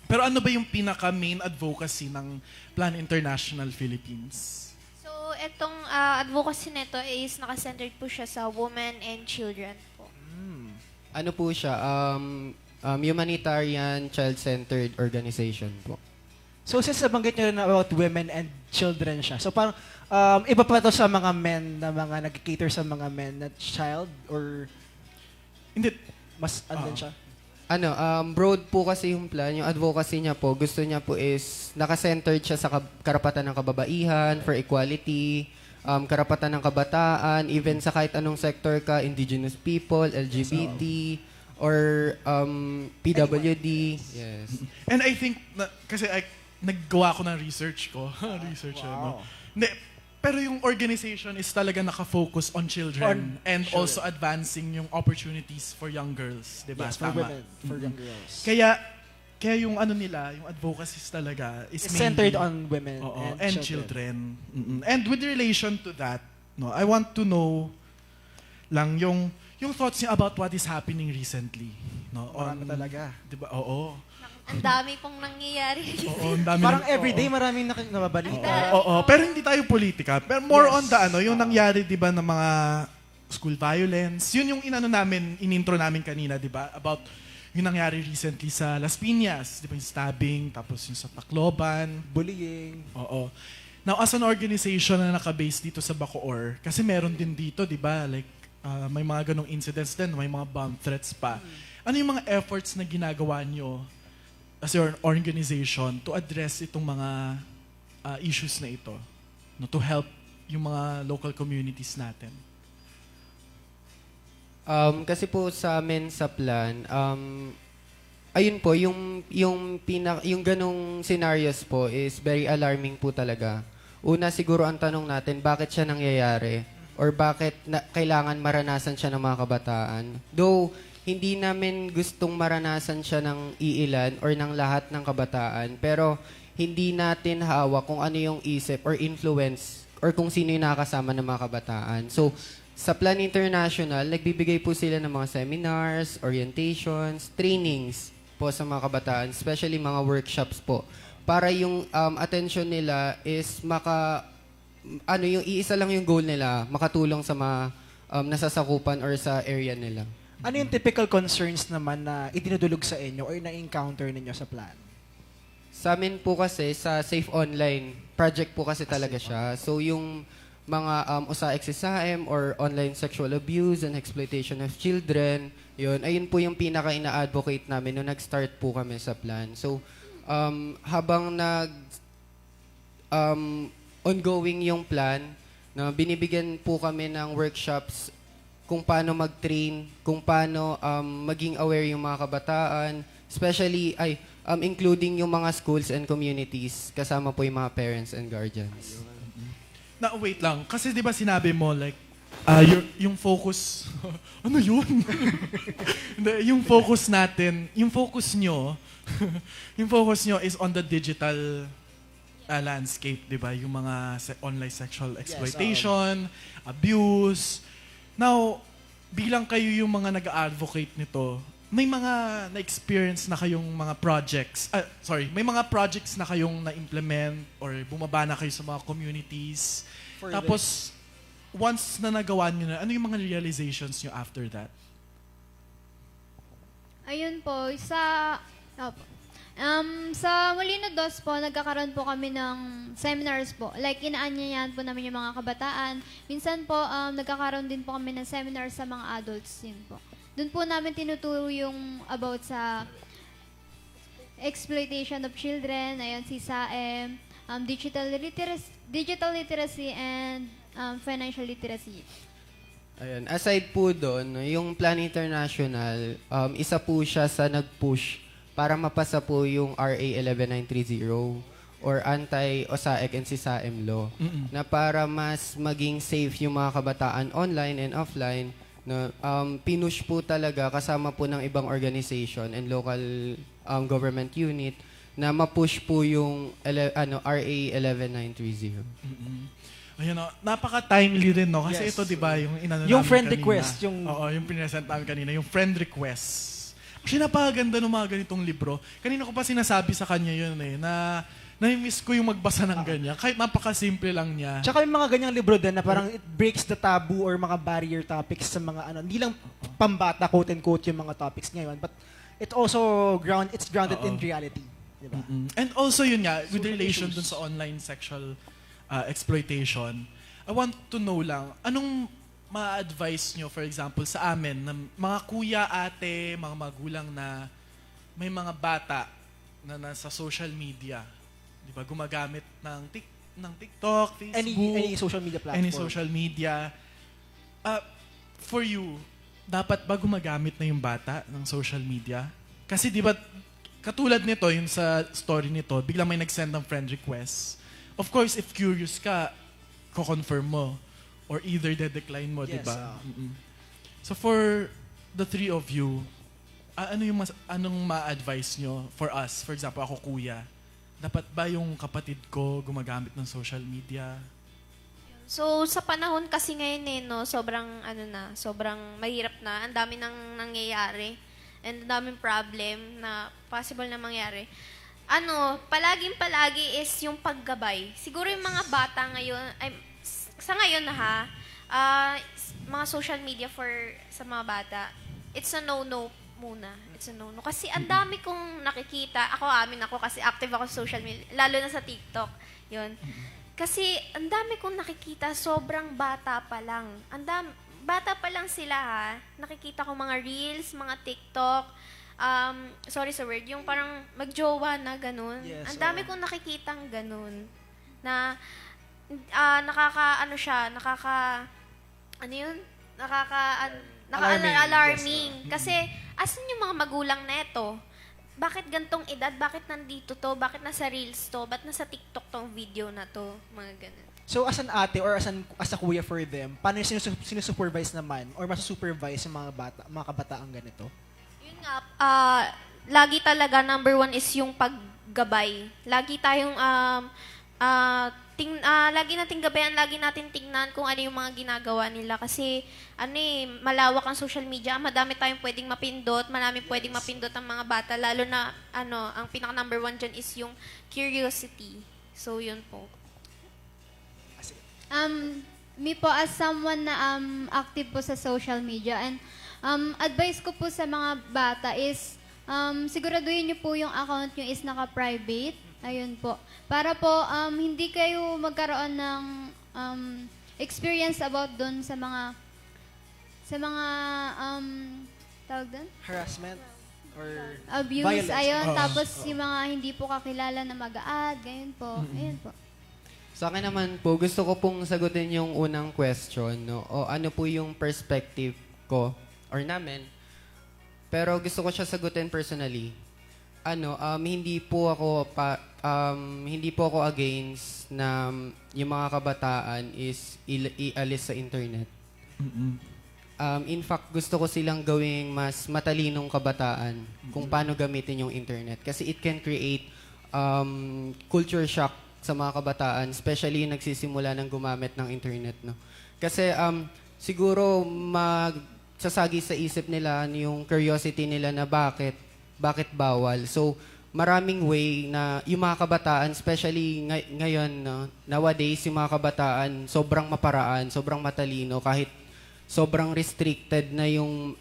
Pero ano ba yung pinaka-main advocacy ng Plan International Philippines? So, itong advocacy nito is nakacentered po siya sa women and children po. Ano po siya? Humanitarian child-centered organization po. So since nabanggit nyo na about women and children siya, so parang iba pa to sa mga men na mga nag-cater sa mga men na child or Hindi. mas andun siya? Broad po kasi yung plan, yung advocacy niya po, gusto niya po is naka-centered siya sa karapatan ng kababaihan, for equality, karapatan ng kabataan, even sa kahit anong sector ka, indigenous people, LGBT, or PWD. Yes. And I think, kasi naggawa ko ng research ko. Hindi, pero yung organization is talaga naka-focus on children and also advancing yung opportunities for young girls. Diba? Yes, for Tama. women, for young girls. Kaya yung nila, yung advocacies talaga is It's mainly centered on women and children. And with relation to that, I want to know lang yung thoughts niya about what is happening recently. Marami talaga. Diba? Oo. Ang dami pong nangyayari. Oo, ang dami Parang ng- everyday maraming nababalita. Oo, pero hindi tayo politika. Pero more on the yung nangyari 'di ba ng mga school violence. Yun yung inintro namin kanina, 'di ba? About yung nangyari recently sa Las Piñas, 'di ba yung stabbing, tapos yung sa Tacloban, Bullying. oo. Now as an organization na naka-base dito sa Bacoor, kasi meron din dito, 'di ba? Like may mga ganong incidents din, may mga bomb threats pa. Ano yung mga efforts na ginagawa nyo as your organization to address itong mga issues na ito, to help yung mga local communities natin? Kasi po sa amin sa plan, ayun po, yung ganong scenarios po is very alarming po talaga. Una siguro ang tanong natin, bakit siya nangyayari? Or bakit kailangan maranasan siya ng mga kabataan? Though, hindi namin gustong maranasan siya ng iilan or ng lahat ng kabataan, pero hindi natin hawak kung ano yung isip or influence or kung sino yung nakakasama ng mga kabataan. So, sa Plan International, nagbibigay po sila ng mga seminars, orientations, trainings po sa mga kabataan, especially mga workshops po. Para yung attention nila is yung iisa lang yung goal nila, makatulong sa mga nasasakupan or sa area nila. Ano yung typical concerns naman na idinudulog sa inyo or na-encounter ninyo sa plan? Sa amin po kasi, sa Safe Online, project po kasi talaga siya. So yung mga USAID or online sexual abuse and exploitation of children, ayun po yung pinaka-ina-advocate namin nung nag-start po kami sa plan. So habang ongoing yung plan, na binibigyan po kami ng workshops kung paano mag-train, kung paano maging aware yung mga kabataan, especially, including yung mga schools and communities, kasama po yung mga parents and guardians. Na, wait lang. Kasi di ba sinabi mo, like, yung focus... ano yun? Hindi, yung focus natin, yung focus nyo is on the digital landscape, di ba? Yung mga online sexual exploitation, abuse. Now, bilang kayo yung mga nag-advocate nito, may mga na-experience na kayong mga projects, may mga projects na kayong na-implement or bumaba na kayo sa mga communities. Tapos, once na nagawa nyo na, ano yung mga realizations nyo after that? Ayun po, sa Molino Dos po, nagkakaroon po kami ng seminars po. Like, inaanyayan po namin yung mga kabataan. Minsan po, nagkakaroon din po kami ng seminars sa mga adults din po. Doon po namin tinuturo yung about sa exploitation of children, ayun, si SAEM, digital literacy and financial literacy. Ayun. Aside po doon, yung Plan International, isa po siya sa nag-push para mapasa po yung RA 11930 or Anti-OSAIC and SISAM law na para mas maging safe yung mga kabataan online and offline. No, pinush po talaga kasama po ng ibang organization and local government unit na ma-push po yung RA 11930. Ayun, no, napaka-timely rin, no? Kasi Yes. ito, di ba, yung inano Yung namin friend kanina. request, Oo, yung pinesent namin kanina, yung friend request. Actually, napakaganda ng mga ganitong libro. Kanina ko pa sinasabi sa kanya yun na nami-miss ko yung magbasa ng ganyan. Kahit napaka-simple lang niya. Tsaka may mga ganyang libro din na parang it breaks the taboo or mga barrier topics sa mga hindi lang pambata, quote-unquote, yung mga topics ngayon. But it also it's grounded in reality. Diba? And also yun nga, with Social relation issues. dun sa online sexual exploitation, I want to know lang, anong ma-advise nyo, for example, sa amin, na mga kuya, ate, mga magulang na may mga bata na nasa social media, di ba, gumagamit ng TikTok, Facebook, Any social media platform. any social media. For you, dapat ba gumagamit na yung bata ng social media? Kasi di ba, katulad nito, yung sa story nito, biglang may nag-send ng friend request. Of course, if curious ka, ko-confirm mo. Or either de-decline mo, di Yes, ba? So for the three of you, anong ma-advise nyo for us? For example, ako kuya, dapat ba yung kapatid ko gumagamit ng social media? So, sa panahon kasi ngayon no, sobrang mahirap na. Ang dami nang nangyayari. And ang daming problem na possible na mangyari. Palaging-palagi is yung paggabay. Siguro yung mga bata ngayon, sa ngayon mga social media sa mga bata, it's a no-no muna. It's a no-no. Kasi ang dami kong nakikita, amin ako kasi active ako sa social media, lalo na sa TikTok. Yun. Kasi ang dami kong nakikita, sobrang bata pa lang. Bata pa lang sila nakikita ko mga reels, mga TikTok, sorry sa word, yung parang magjowa na ganun. Yes, ang dami kong nakikitang ganun. Na nakaka-alarming. Kasi, asan yung mga magulang neto? Bakit gantong edad? Bakit nandito to? Bakit nasa Reels to? Ba't nasa TikTok tong video na to? Mga ganun. So as an ate or as a kuya for them, paano yung sinusupervise naman or masusupervise yung mga kabataang ganito? Yun nga, lagi talaga number one is yung paggabay. Lagi tayong lagi nating gabayan, lagi natin tingnan kung ano yung mga ginagawa nila. Kasi, malawak ang social media. Madami tayong pwedeng mapindot, marami pwedeng mapindot ang mga bata. Lalo na, ang pinaka number one dyan is yung curiosity. So, yun po. Me po as someone na active po sa social media and advice ko po sa mga bata is siguraduhin niyo po yung account niyo is naka-private. Ayun po. Para po hindi kayo magkaroon ng experience about doon sa mga tawag doon? Harassment or Abuse, violence. ayun. Tapos yung mga hindi po kakilala na mag-a-add, ganyan po. Ayun po. Sa akin naman po, gusto ko pong sagutin yung unang question, no? O ano po yung perspective ko or namin. Pero gusto ko siya sagutin personally. Hindi po ako against na yung mga kabataan is ialis sa internet. In fact, gusto ko silang gawing mas matalinong kabataan kung paano gamitin yung internet. Kasi it can create culture shock sa mga kabataan, especially yung nagsisimula ng gumamit ng internet. No? Kasi siguro magsasagi sa isip nila yung curiosity nila na bakit bawal. So, maraming way na yung mga kabataan, especially ngayon, no, nowadays, yung mga kabataan, sobrang maparaan, sobrang matalino, kahit sobrang restricted na yung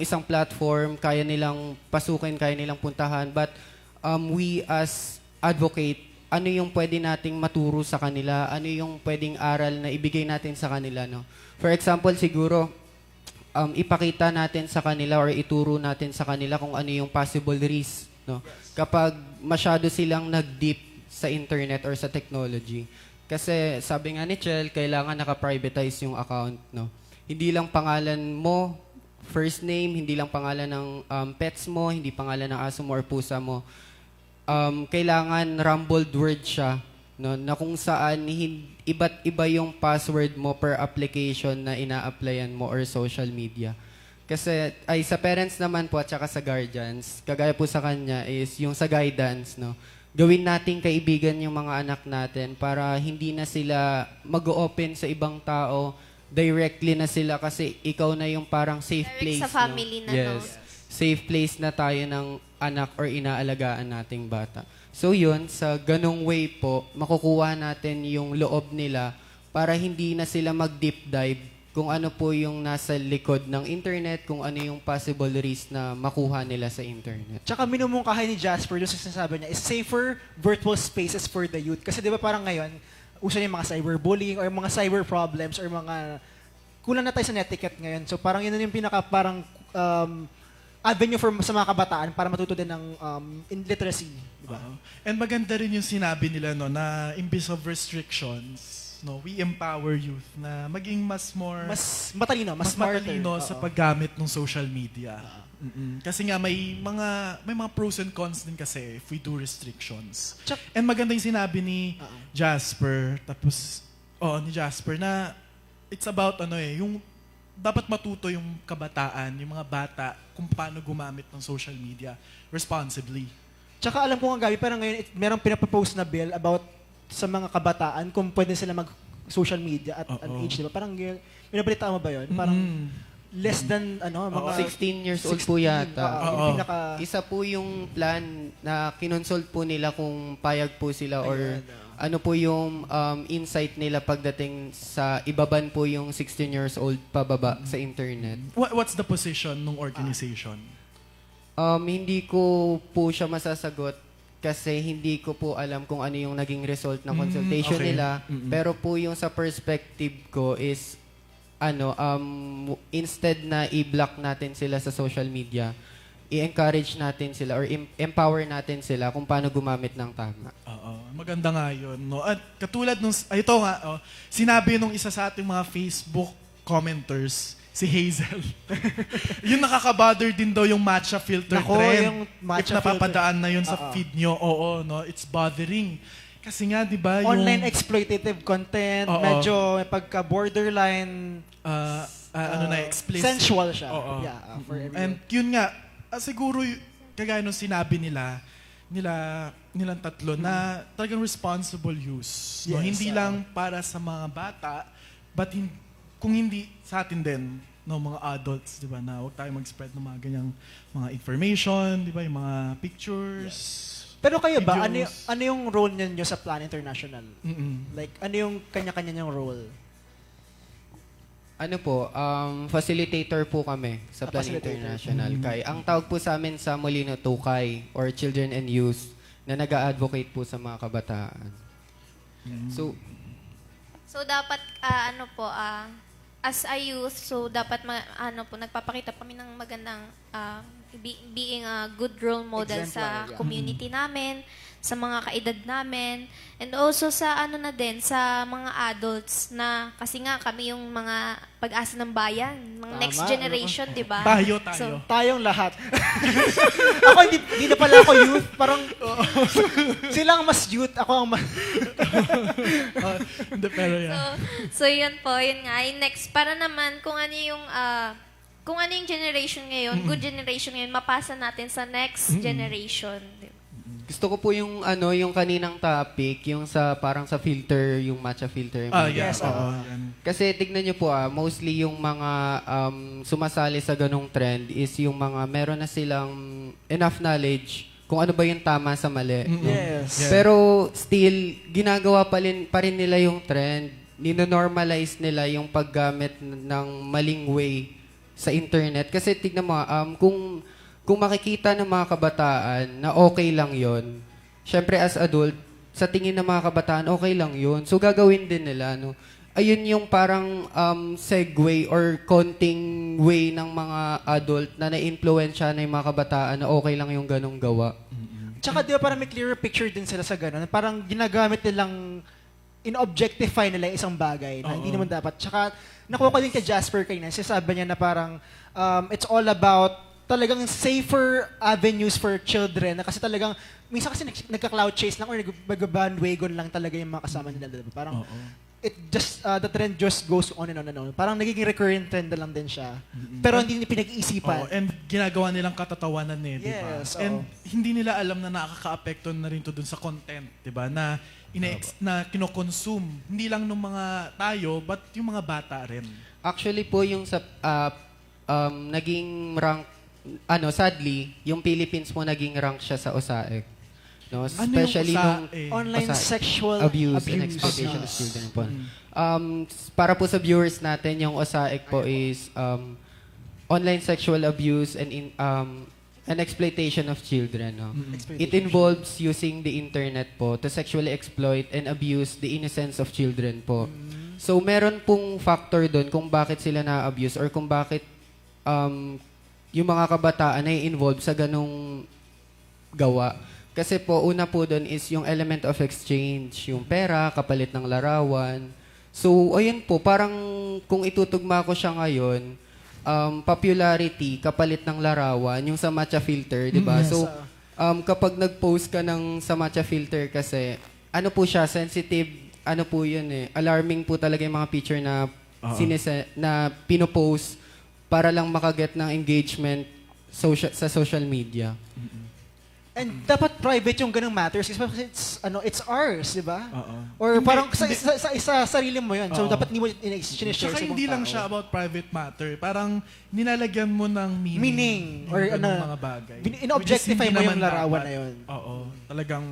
isang platform, kaya nilang pasukin, kaya nilang puntahan. But we as advocate, ano yung pwede nating maturo sa kanila, ano yung pwedeng aral na ibigay natin sa kanila. No? For example, siguro, ipakita natin sa kanila or ituro natin sa kanila kung ano yung possible risk. No? Kapag masyado silang nag-deep sa internet or sa technology. Kasi sabi nga ni Chel, kailangan naka-privatize yung account. No? Hindi lang pangalan mo, first name, hindi lang pangalan ng pets mo, hindi pangalan ng aso mo or pusa mo. Kailangan rumbled word siya, no, na kung saan iba't iba yung password mo per application na ina-applyan mo or social media. Kasi sa parents naman po at saka sa guardians, kagaya po sa kanya is yung sa guidance, no. Gawin nating kaibigan yung mga anak natin para hindi na sila mag-open sa ibang tao, directly na sila kasi ikaw na yung parang safe Direct place. sa family no? na, no? Yes. Safe place na tayo ng anak or inaalagaan nating bata. So yun, sa ganong way po, makukuha natin yung loob nila para hindi na sila mag-deep dive kung ano po yung nasa likod ng internet, kung ano yung possible risk na makuha nila sa internet. Tsaka minumungkahi ni Jasper doon sa sinasabi niya is safer virtual spaces for the youth. Kasi di ba parang ngayon, uso na yung mga cyberbullying or mga cyber problems or mga kulang na tayo sa netiquette ngayon. So parang yun na yung pinaka parang avenue sa mga kabataan para matuto din ng literacy. Diba? And maganda rin yung sinabi nila no, na imbis of restrictions, no, we empower youth na maging mas matalino, mas smarter. matalino sa paggamit ng social media. Kasi nga may mga pros and cons din kasi if we do restrictions. And maganda yung sinabi ni Jasper, ni Jasper na it's about yung dapat matuto yung kabataan, yung mga bata kung paano gumamit ng social media responsibly. Tsaka alam ko nga Gabi, parang ngayon merong pinapropose na bill about sa mga kabataan kung pwede sila mag-social media at an age, di ba? Parang binabalita mo ba yun? Parang less than, mga 16 years old po yata. Yung Isa po yung plan na kinonsult po nila kung payag po sila or ano po yung insight nila pagdating sa ibaban po yung 16 years old pababa sa internet. What's the position ng organization? Hindi ko po siya masasagot kasi hindi ko po alam kung ano yung naging result ng consultation nila. Pero po yung sa perspective ko is instead na i-block natin sila sa social media, i-encourage natin sila or empower natin sila kung paano gumamit ng tama. Maganda nga yun. No? At katulad nung, ito nga, sinabi nung isa sa ating mga Facebook commenters, si Hazel. Yung nakaka-bother din daw yung matcha filter trend. Yung matcha if napapadaan na yun sa feed nyo, no? It's bothering. Kasi nga, di ba, yung online exploitative content, medyo pagka-borderline, explicit. sensual siya. Oo. Yeah, for everyone. And yun nga, siguro, kagaya nung sinabi nila, nilang tatlo na talagang responsible use. No? Yes, Hindi lang para sa mga bata, but kung hindi sa atin din, no, mga adults, di ba, na huwag tayo mag-spread ng mga ganyang mga information, di ba, yung mga pictures. Pero kayo ba, Videos. ano yung role niyo sa Plan International? Mm-mm. Like, ano yung kanya-kanya niyong role? Ano po, facilitator po kami sa Plan Facilitator. International. Kay, ang tawag po sa amin sa Molino Tukay or Children and Youth na nag-a-advocate po sa mga kabataan. So, So dapat as a youth, so dapat nagpapakita kami ng magandang being a good role model sa Exemplar, yeah. community namin, sa mga kaedad namin, and also sa sa mga adults na kasi nga kami yung mga pag-asa ng bayan, mga Tama, next generation, 'di ba? Tayo. So, Tayong lahat. Ako, hindi na pala ako youth. Parang, sila ang mas youth. Ako ang mas... Hindi, pero yan. So yun po, yun nga. Yung next, para naman kung ano yung generation ngayon, good generation ngayon, mapasa natin sa next generation. gusto ko po yung yung kaninang topic, yung sa parang sa filter, yung matcha filter. Yes, Yes, oo. Yan. Kasi tignan nyo po mostly yung mga sumasali sa ganong trend is yung mga meron na silang enough knowledge kung ano ba yung tama sa mali. Yes. Yeah. Pero still, ginagawa pa rin nila yung trend. Nino-normalize nila yung paggamit ng maling way sa internet. Kasi tignan mo, kung makikita ng mga kabataan na okay lang yon, syempre as adult, sa tingin ng mga kabataan, okay lang yon. So gagawin din nila. No? Ayun yung parang segue or konting way ng mga adult na na-influensya na yung mga kabataan na okay lang yung ganong gawa. Tsaka di ba parang may clearer picture din sila sa gano'n. Parang ginagamit nilang in-objectify nila yung isang bagay na hindi naman dapat. Tsaka nakuha ko din kay Jasper kanina, sinasabi niya na parang it's all about talagang safer avenues for children na kasi talagang minsan kasi nagka-cloud chase lang or nag-bandwagon lang talaga yung mga kasama nila. Diba? Parang it just the trend just goes on and on and on. Parang nagiging recurrent trend na lang din siya. Pero hindi pinag-iisipan. And ginagawa nilang katatawanan di ba? Yes, And hindi nila alam na nakaka-apekto na rin to dun sa content, di ba? Na na kinokonsume. Hindi lang ng mga tayo, but yung mga bata rin. Actually po yung sa naging rank sadly, yung Philippines po naging rank siya sa OSAEC. No, especially nung Online OSAEC. sexual abuse and exploitation of children po. Para po sa viewers natin, yung OSAEC po is online sexual abuse and exploitation of children. No? It involves using the internet po to sexually exploit and abuse the innocence of children po. So meron pong factor doon kung bakit sila na-abuse or kung bakit yung mga kabataan ay involved sa ganong gawa. Kasi po, una po doon is yung element of exchange, yung pera, kapalit ng larawan. So, ayun po, parang kung itutugma ko siya ngayon, popularity, kapalit ng larawan, yung sa matcha filter, di ba? Yes, So, kapag nag-post ka ng sa matcha filter kasi, ano po siya, sensitive, ano po yun alarming po talaga yung mga picture na, na pinopost para lang makaget ng engagement sa social media. And dapat private yung ganung matters kasi it's ours, di ba? Or Hindi, parang sa sarili mo yun. So dapat hindi mo sinishare sa Tsaka ibang hindi lang tao. siya about private matter. Parang nilalagyan mo ng meaning. Or yung ano, mga bagay. in-objectify Which is mo hindi yung naman larawan dapat. na yun. Oo. Talagang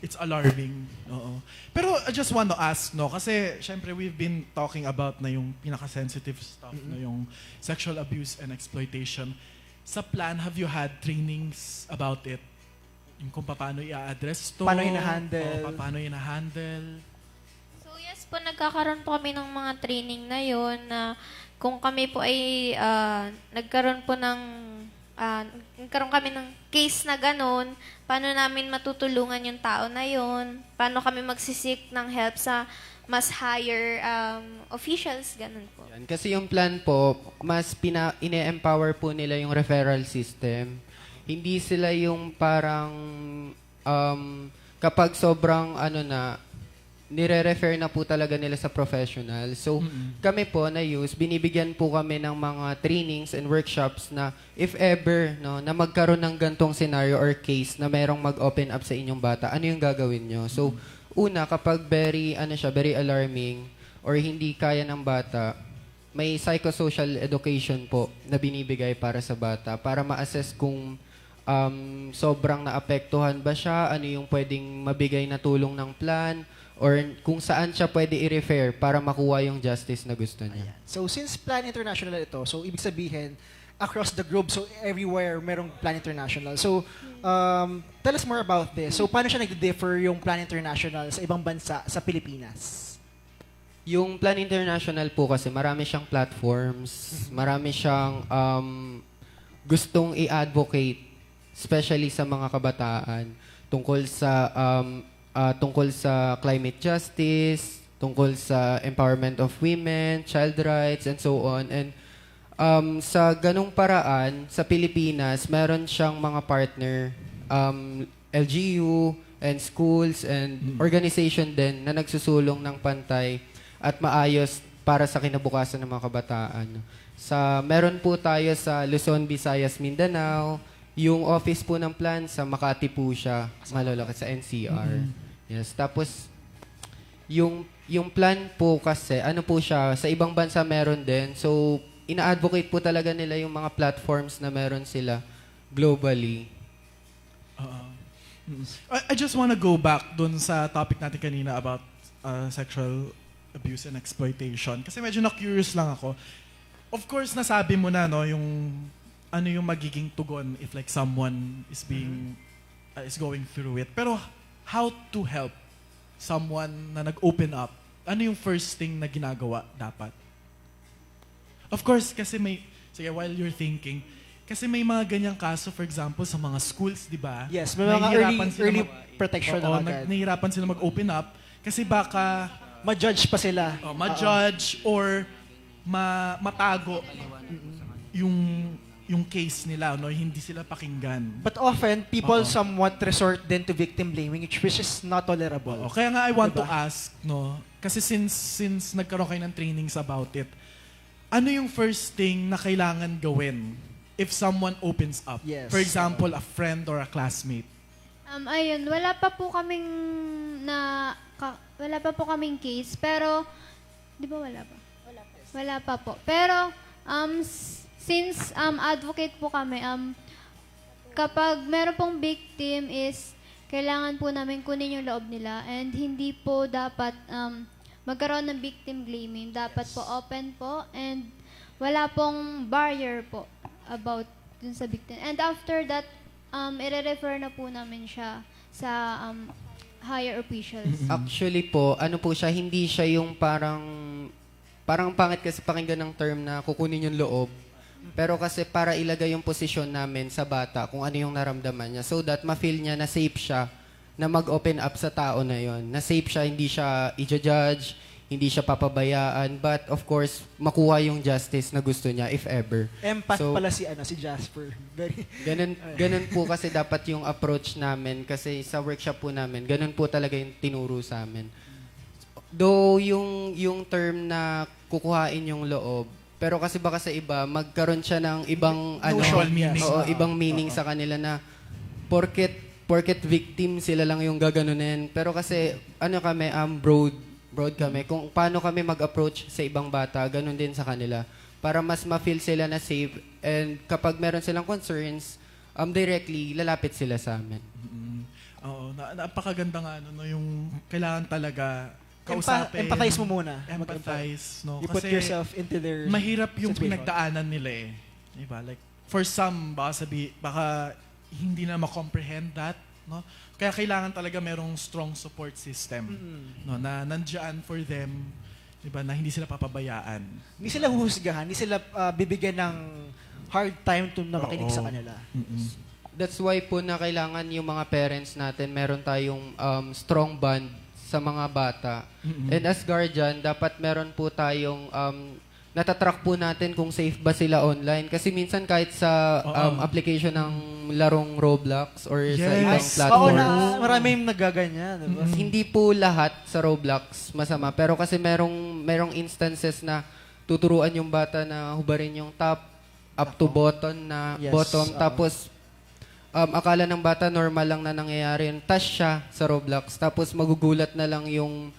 it's alarming. Oo. Pero I just want to ask, no? Kasi syempre we've been talking about na yung pinaka-sensitive stuff, na yung sexual abuse and exploitation. Sa Plan, have you had trainings about it? Yung kung paano i-address to? Paano hina-handle? Oo, paano hina-handle? So yes po, nagkakaroon po kami ng mga training na yon na kung kami po ay nagkaroon kami ng case na ganun, paano namin matutulungan yung tao na yon, paano kami magsisik ng help sa mas higher officials, ganun po. Yan. Kasi yung Plan po, mas ine-empower po nila yung referral system. Hindi sila yung parang kapag sobrang nire-refer na po talaga nila sa professional. So, kami po na youth, binibigyan po kami ng mga trainings and workshops na if ever no, na magkaroon ng gantong scenario or case na merong mag-open up sa inyong bata, ano yung gagawin nyo? So, una, kapag very alarming or hindi kaya ng bata, may psychosocial education po na binibigay para sa bata para ma-assess kung sobrang naapektuhan ba siya, ano yung pwedeng mabigay na tulong ng plan, or kung saan siya pwede i-refer para makuha yung justice na gusto niya. So since Plan International ito, so ibig sabihin, across the globe, so everywhere merong Plan International. So tell us more about this. So paano siya nag-differ yung Plan International sa ibang bansa sa Pilipinas? Yung Plan International po kasi marami siyang platforms, marami siyang gustong i-advocate, especially sa mga kabataan, tungkol sa climate justice, tungkol sa empowerment of women, child rights, and so on. And sa ganung paraan, sa Pilipinas, meron siyang mga partner, LGU, and schools, and organization din na nagsusulong ng pantay at maayos para sa kinabukasan ng mga kabataan. Meron po tayo sa Luzon, Visayas, Mindanao. Yung office po ng plan sa Makati po siya, malalaki sa NCR. Yes, tapos yung plan po kasi ano po siya, sa ibang bansa meron din. So ina-advocate po talaga nila yung mga platforms na meron sila globally. I just want to go back dun sa topic natin kanina about sexual abuse and exploitation. Kasi medyo na-curious lang ako. Of course, nasabi mo na, no, yung ano yung magiging tugon if like someone is being is going through it. Pero how to help someone na nag-open up? Ano yung first thing na ginagawa dapat? Of course, kasi sige, while you're thinking, kasi may mga ganyang kaso, for example, sa mga schools, di ba? Yes, may mga early protection na agad. Nahihirapan sila mag-open up kasi baka Ma-judge pa sila. ma-judge or matago yung case nila, no? Hindi sila pakinggan. But often, people somewhat resort then to victim blaming, which is not tolerable. Kaya nga I want to Diba? ask, no? Kasi since nagkaroon kayo ng trainings about it, ano yung first thing na kailangan gawin if someone opens up? Yes. For example, a friend or a classmate. Ayun, wala pa po kaming case, pero, di ba wala pa? Wala pa po. Pero, since advocate po kami, kapag meron pong victim is, kailangan po namin kunin yung loob nila and hindi po dapat magkaroon ng victim blaming. Dapat po open po and wala pong barrier po about dun sa victim. And after that, i-refer na po namin siya sa higher officials. Actually po, ano po siya, hindi siya yung parang pangit kasi pakinggan ng term na kukunin yung loob. Pero kasi para ilagay yung posisyon namin sa bata kung ano yung naramdaman niya so that ma-feel niya na safe siya na mag-open up sa tao na yon. Na safe siya, hindi siya i-judge, hindi siya papabayaan, but of course, makuha yung justice na gusto niya if ever. Empath So, pala si Jasper. Very Ganun po kasi dapat yung approach namin kasi sa workshop po namin, ganun po talaga yung tinuro sa amin. Though yung term na kukuhain yung loob, pero kasi baka sa iba, magkaroon siya ng ibang Usual meaning. ibang meaning sa kanila na porket victim sila lang yung gaganunin. Pero kasi kami broad kami kung paano kami mag-approach sa ibang bata, ganun din sa kanila para mas ma-feel sila na safe and kapag meron silang concerns, directly lalapit sila sa amin. Oo, napakaganda nga no, yung kailangan talaga kausapin. Empathize mo muna. Empathize, no? You put Kasi yourself into their mahirap yung situation. pinagdaanan nila eh. Diba? Like, for some, baka hindi na ma-comprehend that, no? Kaya kailangan talaga merong strong support system, no? Na nandiyan for them, diba? Na hindi sila papabayaan. Hindi sila huhusgahan, hindi sila bibigyan ng hard time to na makinig sa kanila. That's why po na kailangan yung mga parents natin, meron tayong strong bond sa mga bata. And as guardian, dapat meron po tayong natatrack po natin kung safe ba sila online. Kasi minsan kahit sa application ng larong Roblox or sa ibang Yes. Oo, platform, maraming nagaganyan, diba? hindi po lahat sa Roblox masama. Pero kasi merong instances na tuturuan yung bata na hubarin yung top, up to button na Yes, bottom. oo. Tapos, akala ng bata normal lang na nangyayari yun. Touch siya sa Roblox. Tapos magugulat na lang yung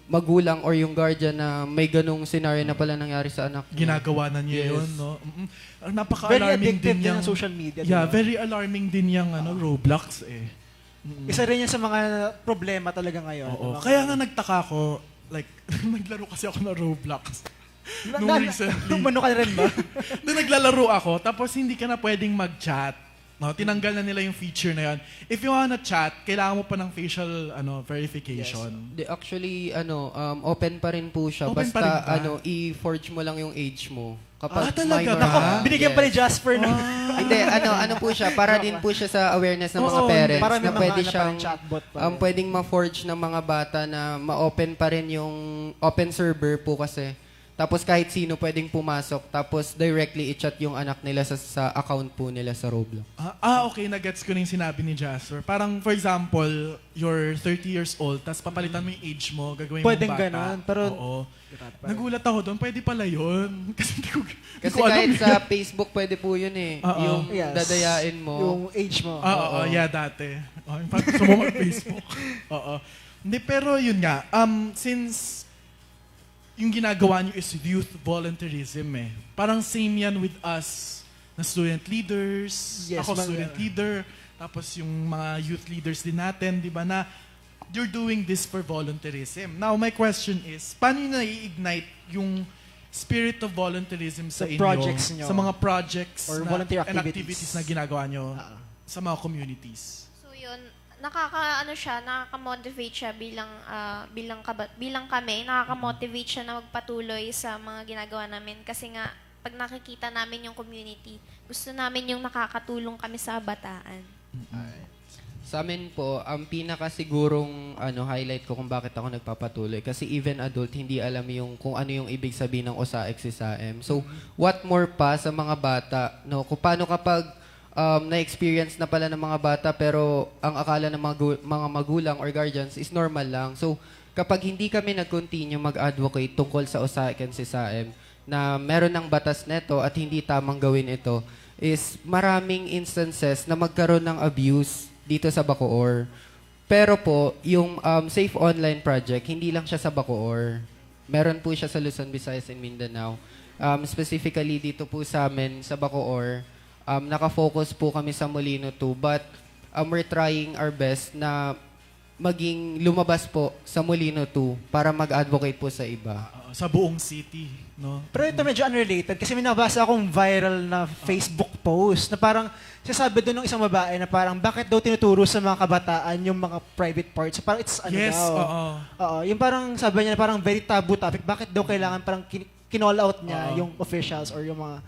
magulang or yung guardian na may ganung scenario na pala nangyari sa anak niya. Ginagawa na niya Yes. yun, no? Very Napaka-alarming addictive din din yung... ang social media. Yeah, diba? very alarming din yung Roblox eh. Isa rin yan sa mga problema talaga ngayon. Oo. Diba? Kaya nga nagtaka ko, like, naglaro kasi ako ng Roblox. Nung recently. Umano ka rin ba? Nung naglalaro ako, tapos hindi ka na pwedeng mag-chat. No, tinanggal na nila yung feature na yun. If you wanna chat, kailangan mo pa ng facial verification. Actually, open pa rin po siya. Open pa rin Basta, ba? i-forge mo lang yung age mo. Kapag talaga minor ba? Ako, ka, binigyan pa ni yes. Jasper na. Hindi, ano po siya, para din po siya sa awareness ng mga Oo, parents para may na mga pwede ano pa siyang rin, chatbot pa rin. pwedeng ma-forge ng mga bata na ma-open pa rin yung open server po kasi. Tapos kahit sino pwedeng pumasok, tapos directly i-chat yung anak nila sa account po nila sa Roblox. Okay, nagets ko na yung sinabi ni Jasper. Parang, for example, you're 30 years old, tapos papalitan mo yung age mo, gagawin mo Pwedeng bata. ganon, pero... Oo. Nagulat ako doon, pwede pala yun. Kasi hindi ko, Kasi hindi ko alam kahit eh. sa Facebook pwede po yun eh. Oo. Yung Yes. dadayain mo. Yung age mo. Oo, yeah, dati. In fact, gusto mo mag-Facebook. Oo. Hindi, pero yun nga, since yung ginagawa niyo is youth volunteerism eh. Parang same yan with us na student leaders. Yes, Ako mga- student leader. Tapos yung mga youth leaders din natin, di ba na you're doing this for volunteerism. Now, my question is, paano nyo nai-ignite yung spirit of volunteerism sa Sa inyo? projects nyo. Sa mga projects Or na, volunteer and activities. activities na ginagawa nyo sa mga communities? So yun, nakaka-motivate siya bilang kami, nakaka-motivate siya na magpatuloy sa mga ginagawa namin kasi nga pag nakikita namin yung community, gusto namin yung nakakatulong kami sa bataan. Sa amin po, ang pinakasigurong highlight ko kung bakit ako nagpapatuloy kasi even adult hindi alam yung kung ano yung ibig sabihin ng OSAEC. So, what more pa sa mga bata, no? Kung paano kapag na-experience na pala ng mga bata pero ang akala ng mga magulang or guardians is normal lang. So, kapag hindi kami nag-continue mag-advocate tungkol sa OSAEC and SISAM na meron ng batas neto at hindi tamang gawin ito, is maraming instances na magkaroon ng abuse dito sa Bacoor. Pero po, yung Safe Online Project, hindi lang siya sa Bacoor. Meron po siya sa Luzon, Visayas, and Mindanao. Specifically dito po sa amin, sa Bacoor, nakafocus po kami sa Molino 2. But we're trying our best na maging lumabas po sa Molino 2 para mag-advocate po sa iba. Sa buong city, no? Pero ito medyo unrelated kasi may nabasa akong viral na Facebook post na parang sinasabi doon ng isang babae na parang bakit daw tinuturo sa mga kabataan yung mga private parts. So parang it's ano Yes, daw. oo. Oo, yung parang sabi niya parang very taboo topic. Bakit daw kailangan parang kinall out niya Oo. yung officials or yung mga...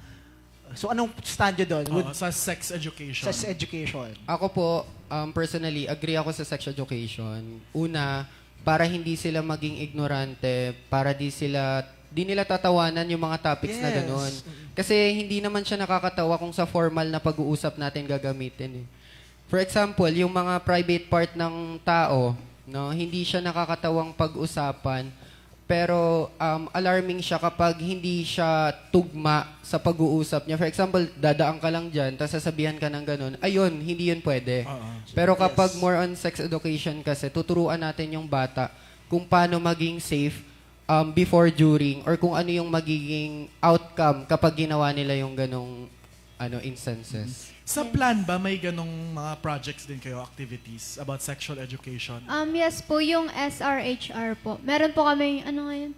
So anong stand nyo doon? Oo, sa sex education. Sex education. Ako po, personally, agree ako sa sex education. Una, para hindi sila maging ignorante, para di nila tatawanan yung mga topics na Yes. ganun. Kasi hindi naman siya nakakatawa kung sa formal na pag-uusap natin gagamitin. For example, yung mga private part ng tao, no, hindi siya nakakatawang pag-usapan, pero alarming siya kapag hindi siya tugma sa pag-uusap niya. For example, dadaan ka lang dyan, tapos sasabihan ka ng ganun, ayun, hindi yun pwede. Pero kapag more on sex education kasi, tuturuan natin yung bata kung paano maging safe before, during, or kung ano yung magiging outcome kapag ginawa nila yung ganong instances. Sa plan ba may ganong mga projects din kayo, activities about sexual education? Yes po, yung SRHR po. Meron po kami, ano ngayon?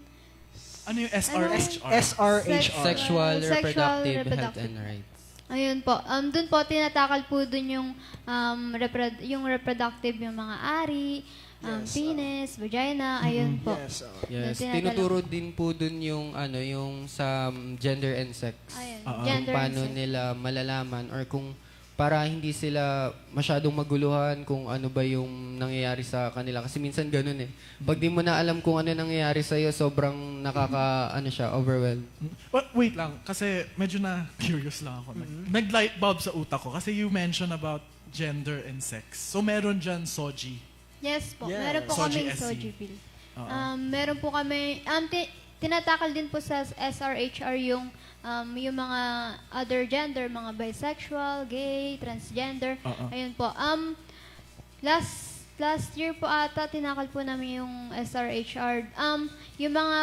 Ano yung SRHR? SRHR. Sexual, reproductive, health, reproductive. and rights. Ayun po. Doon po, tinatakal po doon yung, yung reproductive, yung mga ari, penis, vagina, ayun po. Yes. Yes, Tinatala- tinuturo din po dun yung yung sa gender and sex. Ayun, Oo. gender Kung paano and sex. nila malalaman or kung para hindi sila masyadong maguluhan kung ano ba yung nangyayari sa kanila. Kasi minsan ganun eh. Pag di mo na alam kung ano nangyayari sa'yo, sobrang overwhelmed. Well, wait lang, kasi medyo na-curious lang ako. Nag-light bulb sa utak ko kasi you mentioned about gender and sex. So meron dyan Soji. Yes po. Yes. Meron po Soji kami SC. Soji Bill. Oo. Meron po kami, tinatakal din po sa SRHR yung mga other gender, mga bisexual, gay, transgender. Oo. Ayun po. Last year po ata, tinakal po namin yung SRHR. Yung mga,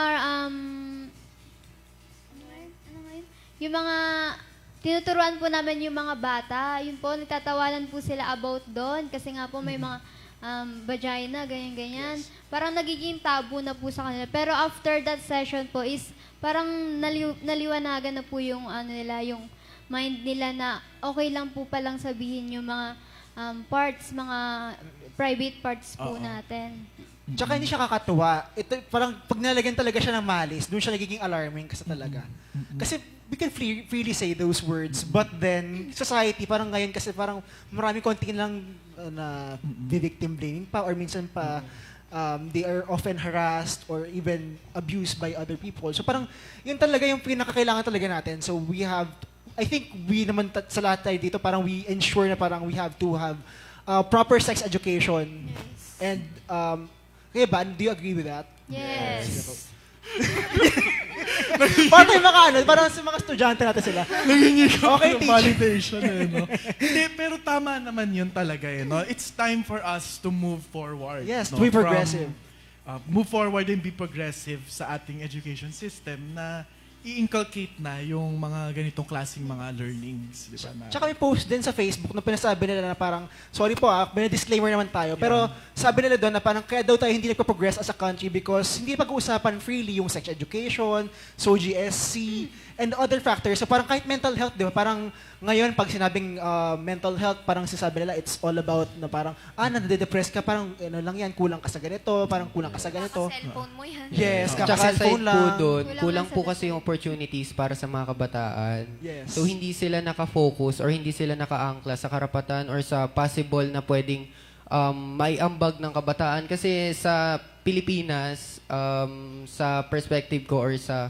yung mga, tinuturuan po namin yung mga bata. Yun po, nagtatawanan po sila about doon. Kasi nga po may mga vagina, ganyan-ganyan. Parang nagiging tabu na po sa kanila. Pero after that session po is parang naliwanagan na po yung yung mind nila na okay lang po palang sabihin yung mga parts, mga private parts po Oo. natin. Tsaka hindi siya kakatuwa. Ito, parang pag nalagyan talaga siya ng malis, doon siya nagiging alarming kasi talaga. Kasi we can freely say those words, but then, society, parang ngayon kasi parang marami konti lang na victim blaming pa or minsan pa they are often harassed or even abused by other people. So parang yun talaga yung pinakakailangan talaga natin. So we have, I think we naman sa lahat tayo dito, parang we ensure na parang we have to have proper sex education. Yes. And, kaya ba, do you agree with that? Yes. Parang tayo parang sa mga estudyante natin sila. Nangingi ko Okay, ng teacher. validation no? Hindi, pero tama naman yun talaga no? It's time for us to move forward. Yes, no? to be progressive. Move forward and be progressive sa ating education system na i-inculcate na yung mga ganitong klaseng mga learnings. Di ba? Tsaka may post din sa Facebook na pinasabi nila na parang, sorry po may disclaimer naman tayo, pero sabi nila doon na parang kaya daw tayo hindi nagpa-progress as a country because hindi pag-uusapan freely yung sex education, SOGI SC, and other factors. So parang kahit mental health, di ba? Parang ngayon, pag sinabing mental health, parang sinasabi nila, it's all about na parang, nade-depress ka, parang ano lang yan, kulang ka sa ganito, parang kulang ka sa ganito. Cellphone mo yan. Yes, Tsaka kaka-cellphone aside po lang. doon, Kulang kulang lang po sa kasi yung opportunities para sa mga kabataan. Yes. So hindi sila nakafocus or hindi sila nakaangkla sa karapatan or sa possible na pwedeng maiambag ng kabataan. Kasi sa Pilipinas, sa perspective ko or sa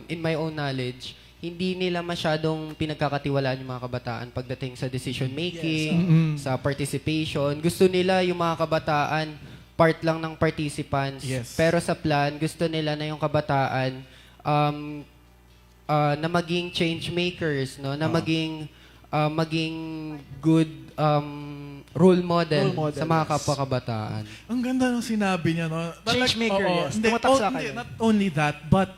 in my own knowledge, hindi nila masyadong pinagkakatiwalaan yung mga kabataan pagdating sa decision making, sa participation. Gusto nila yung mga kabataan part lang ng participants. Yes. Pero sa plan, gusto nila na yung kabataan na maging change makers, no? Na maging good role model, Role model, sa mga yes. kapwa kabataan. Ang ganda ng sinabi niya, no? Change maker, oo, yes. Hindi, Tumatak sa akin. not only that, but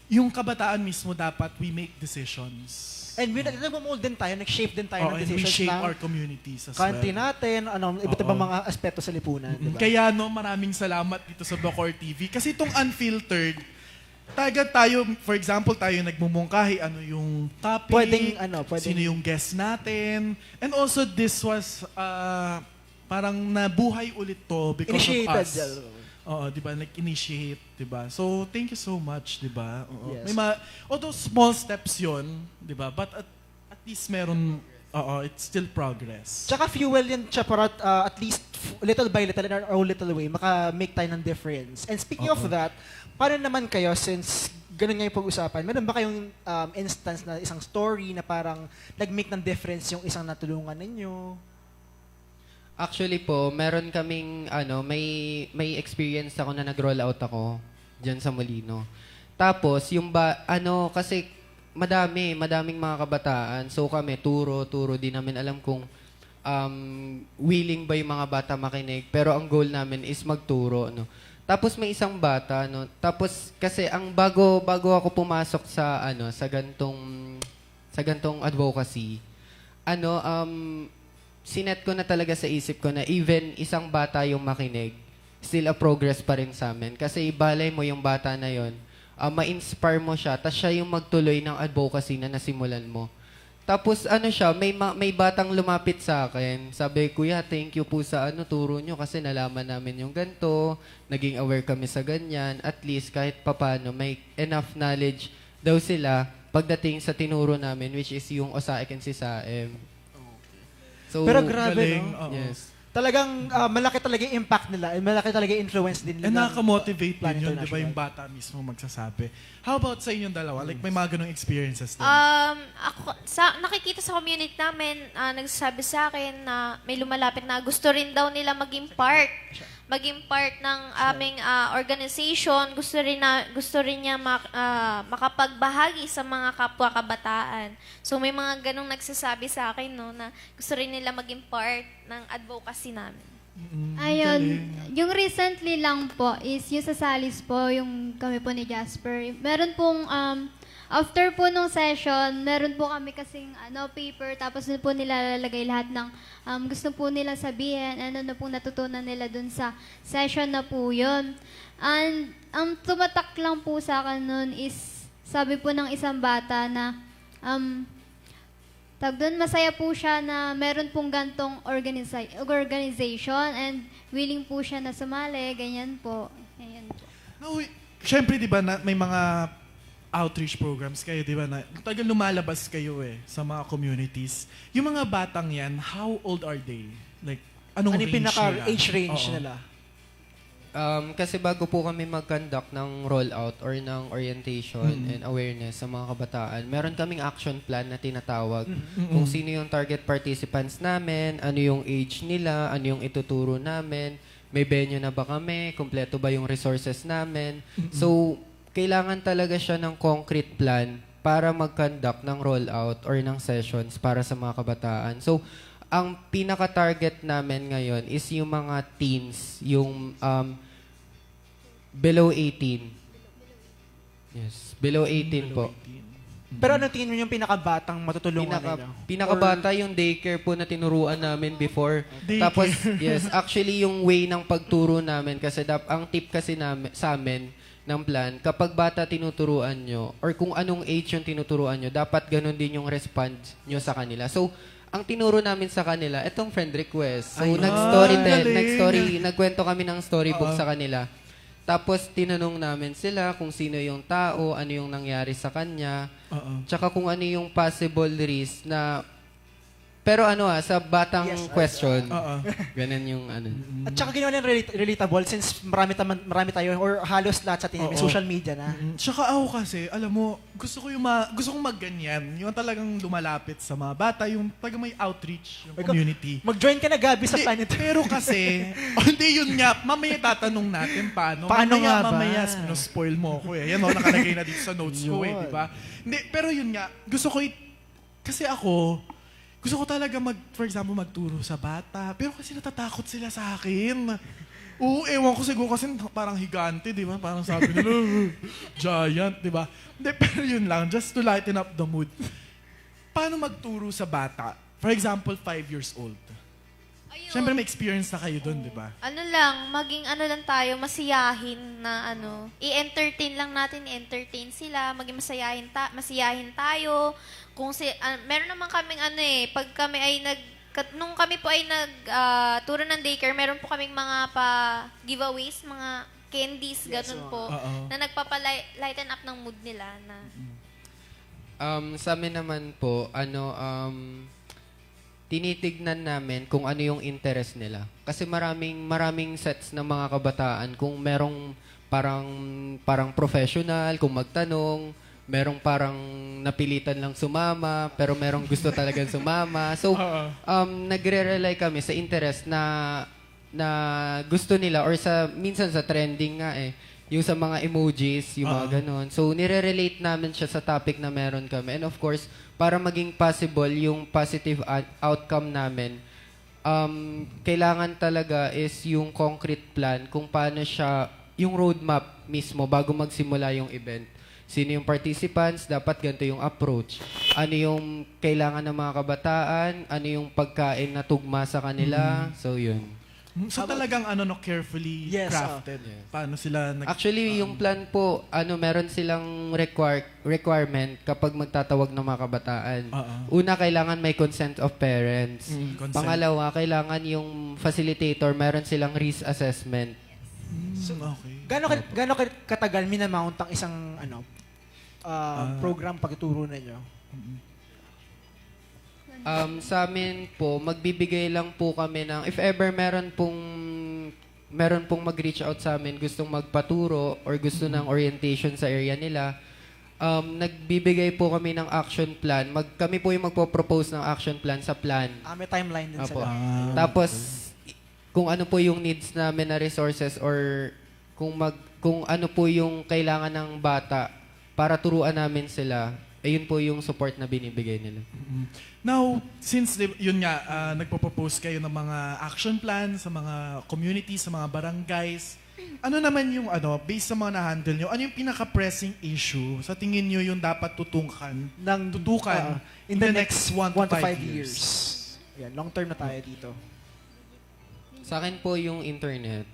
yung kabataan mismo dapat we make decisions. And nag-mold din tayo, nag-shape din tayo Oo, ng and we decisions shape ng our communities as country well. natin, iba't Oo. ibang mga aspeto sa lipunan. Diba? Kaya no, maraming salamat dito sa Bacor TV. Kasi itong Unfiltered, tayo, for example, tayo nagmumungkahi, ano yung topic, Pwedeng. sino yung guest natin. And also, this was parang nabuhay ulit to because Initiated. of us. Oo, di ba? Nag-initiate, di ba? So, thank you so much, di ba? Oo. Yes. May although small steps yon, di ba? But at least meron, it's still progress. Tsaka fuel yan siya para at least little by little in our own little way, maka-make tayo ng difference. And speaking of that, paano naman kayo, since ganun nga yung pag-usapan, meron ba kayong instance na isang story na parang nag-make ng difference yung isang natulungan ninyo? Actually po, meron kaming may experience ako na nag-roll out ako diyan sa Molino. Tapos kasi madaming mga kabataan. So kami turo di namin alam kung willing ba yung mga bata makinig, pero ang goal namin is magturo, no. Tapos may isang bata, no. Tapos kasi ang bago ako pumasok sa gantong advocacy, sinet ko na talaga sa isip ko na even isang bata yung makinig, still a progress pa rin sa amin. Kasi ibalay mo yung bata na yon, ma-inspire mo siya, tas siya yung magtuloy ng advocacy na nasimulan mo. Tapos may batang lumapit sa akin. Sabi, Kuya, thank you po sa turo nyo kasi nalaman namin yung ganito, naging aware kami sa ganyan. At least kahit papano, may enough knowledge daw sila pagdating sa tinuro namin, which is yung OSAIC and SISAM. So, Pero grabe, Galing, no? oo. yes. Talagang malaki talaga yung impact nila. Malaki talaga yung influence din nila. And nakaka-motivate Plan din yun, di ba, International. yung bata mismo magsasabi. How about sa inyong dalawa? Like, may mga ganong experiences din? Ako, nakikita sa community namin, nagsasabi sa akin na may lumalapit na gusto rin daw nila maging part ng aming organization. Gusto rin niya makapagbahagi sa mga kapwa kabataan. So may mga ganong nagsasabi sa akin, no, na gusto rin nila maging part ng advocacy namin. Ayun, yung recently lang po is yung sa Salis po, yung kami po ni Jasper. Meron pong, after po nung session, meron po kami kasing paper, tapos doon po nilalagay lahat ng gusto po nila sabihin, ano na pong natutunan nila dun sa session na po yun. And ang tumatak lang po sa akin nun is, sabi po ng isang bata na, doon, masaya po siya na meron pong gantong organization and willing po siya na sumali, ganyan po. Ganyan po. No, syempre, di ba, may mga outreach programs kayo, di ba, na tagal lumalabas kayo sa mga communities. Yung mga batang yan, how old are they? Like, anong Ano yung range nila? pinaka-age range Oo. nila? Kasi bago po kami mag-conduct ng rollout or ng orientation and awareness sa mga kabataan, meron kaming action plan na tinatawag kung sino yung target participants namin, ano yung age nila, ano yung ituturo namin, may venue na ba kami, kumpleto ba yung resources namin. So, kailangan talaga siya ng concrete plan para mag-conduct ng rollout or ng sessions para sa mga kabataan. So, ang pinaka-target namin ngayon is yung mga teens, yung below 18. Yes, below 18 po. Pero ano tingin mo yung pinakabatang matutulungan nila? Pinakabata yung daycare po na tinuruan namin before. Daycare. Tapos, yes, actually yung way ng pagturo namin kasi ang tip kasi sa amin ng plan, kapag bata tinuturuan nyo or kung anong age yung tinuturuan nyo, dapat ganun din yung response nyo sa kanila. So, ang tinuro namin sa kanila, itong friend request. So, nagkwento kami ng storybook sa kanila. Tapos, tinanong namin sila kung sino yung tao, ano yung nangyari sa kanya, tsaka kung ano yung possible risk na... Pero sa batang question, ganun yung ano. At saka ginawa nila relatable since marami tayo or halos lahat sa atin may social media na. Tsaka ako kasi, alam mo, gusto kong magganyan. Yung talagang lumalapit sa mga bata, yung talagang may outreach, yung community. Mag-join ka na, Gabi, sa Planet. Pero kasi, hindi yun nga, mamaya tatanong natin paano. Paano nga ba? Mamaya, spoil mo ako Yan nakalagay na dito sa notes ko Yun. di ba? Hindi, pero yun nga, gusto ko, kasi ako, gusto ko talaga for example, magturo sa bata. Pero kasi natatakot sila sa akin. Oo, ewan ko siguro kasi parang higante, di ba? Parang sabi nila, giant, di ba? Hindi, pero yun lang, just to lighten up the mood. Paano magturo sa bata? For example, 5 years old. Ayun. Siyempre may experience na kayo doon, di ba? Maging lang tayo, masiyahin na i-entertain lang natin, i-entertain sila, maging masiyahin tayo. Kung meron naman kaming pag kami ay nung kami po ay turo ng daycare, meron po kaming mga giveaways, mga candies, ganun po, na nagpapa-lighten up ng mood nila na. Sa amin naman po, tinitignan namin kung ano yung interest nila. Kasi maraming sets ng mga kabataan kung merong parang professional, kung magtanong, merong parang napilitan lang sumama, pero merong gusto talagang sumama. So, nagre-rely kami sa interest na gusto nila or minsan sa trending nga yung sa mga emojis, yung mga ganon. So, nire-relate namin siya sa topic na meron kami. And of course, para maging possible yung positive outcome namin, kailangan talaga is yung concrete plan kung paano siya, yung roadmap mismo bago magsimula yung event. Sino yung participants, dapat ganito yung approach. Ano yung kailangan ng mga kabataan, ano yung pagkain na tugma sa kanila. So, yun. So talagang carefully crafted. Paano sila Actually, yung plan po, meron silang requirement kapag magtatawag ng mga kabataan. Una, kailangan may consent of parents. Consent. Pangalawa, kailangan yung facilitator, meron silang risk assessment. okay. Gano'n katagal minamount ang isang program pagtuturo ninyo? Sa amin po, magbibigay lang po kami ng, if ever meron pong mag-reach out sa amin, gustong magpaturo or gusto ng orientation sa area nila, nagbibigay po kami ng action plan. Kami po yung magpo-propose ng action plan sa plan. May timeline din Apo. sila. Tapos, kung ano po yung needs namin na resources or kung ano po yung kailangan ng bata para turuan namin sila, ayun po yung support na binibigay nila. Now, since yun nga, nagpo-propose kayo ng mga action plan sa mga communities, sa mga barangays, ano naman yung, based sa mga na-handle nyo, ano yung pinaka-pressing issue sa tingin nyo yung dapat tutukan In the next 1 to 5 years. Ayan, long term na tayo dito. Sa akin po yung internet.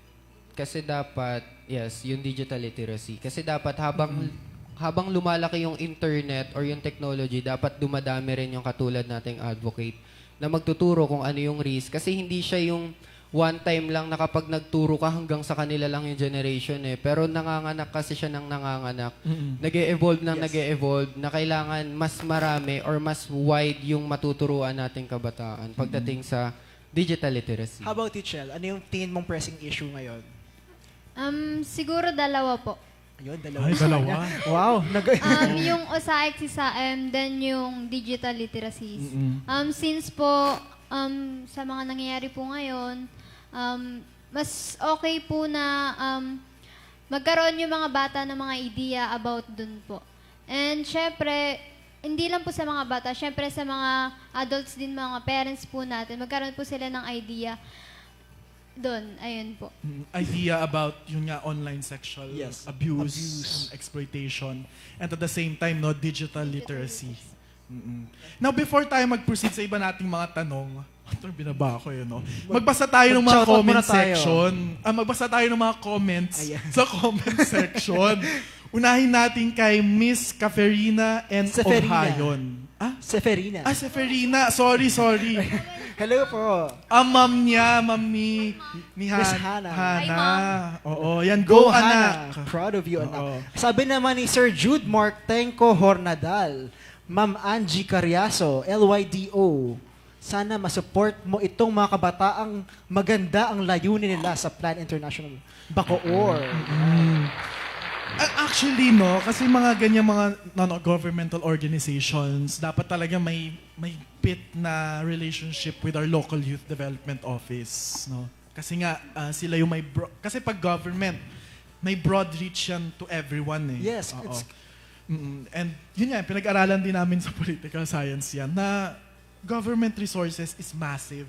Kasi dapat, yes, yung digital literacy. Kasi dapat habang lumalaki yung internet or yung technology, dapat dumadami rin yung katulad nating advocate na magtuturo kung ano yung risk. Kasi hindi siya yung one time lang na kapag nagturo ka hanggang sa kanila lang yung generation eh. Pero nanganganak kasi siya ng nanganganak. Nag-e-evolve nag-e-evolve na kailangan mas marami or mas wide yung matuturuan nating kabataan pagdating sa digital literacy. How about you, Chel? Ano yung tingin mong pressing issue ngayon? Siguro dalawa po. Ayun, dalawa. Ay, dalawa. Wow. Yung OSAIC, CSAM, then yung digital literacies. Since po, sa mga nangyayari po ngayon, mas okay po na magkaroon yung mga bata ng mga idea about dun po. And syempre, hindi lang po sa mga bata, syempre sa mga adults din, mga parents po natin, magkaroon po sila ng idea doon. Ayun po. Idea about yun nga online sexual Yes. abuse, and exploitation, and at the same time digital literacy. Now before tayo mag-proceed sa iba nating mga tanong, binaba ko yun, magbasa tayo ng mga Mag-shoutout comment muna tayo. section. Magbasa tayo ng mga comments Ayan. sa comment section. Unahin natin kay Miss Caferina and Seferina. Obhayon. Seferina. Seferina. Sorry. Hello po. Ma'am niya, ma'am ni Miss Hana. Hi, Ma'am. Oo, yan. Go, Hana. anak. Proud of you, anak. Oo. Sabi naman ni Sir Jude Martenco Hornadal, Ma'am Angie Carriaso, LYDO, sana masupport mo itong mga kabataang maganda ang layunin nila sa Plan International Bacoor. Actually, kasi mga ganyan mga non-governmental organizations, dapat talaga may bit na relationship with our local youth development office. No? Kasi nga, sila yung kasi pag government, may broad reach yan to everyone eh. Yes, Oo. it's- And yun yan, pinag-aralan din namin sa political science yan, na government resources is massive.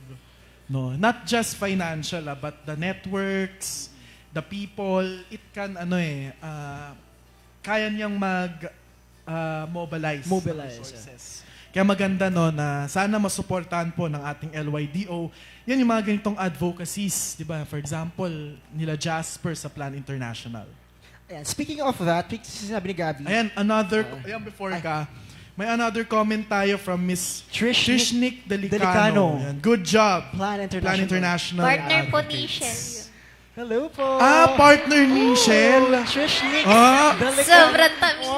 No? Not just financial, but the networks, the people, it can, kaya niyang mobilize resources. Kaya maganda na sana masuportahan po ng ating LYDO. Yan yung mga ganitong advocacies, di ba? For example, nila Jasper sa Plan International. Ayan. Speaking of that, sinabi ni Gabby, Ayan, before ka, may another comment tayo from Miss Trishnik Trishnik Delicano. Delicano. Ayan, good job. Plan International. Plan International. Partner po ni Advocates. Shell. Hello po. Partner ni Shell. Trishnik. Delicano. Sobrang tamis.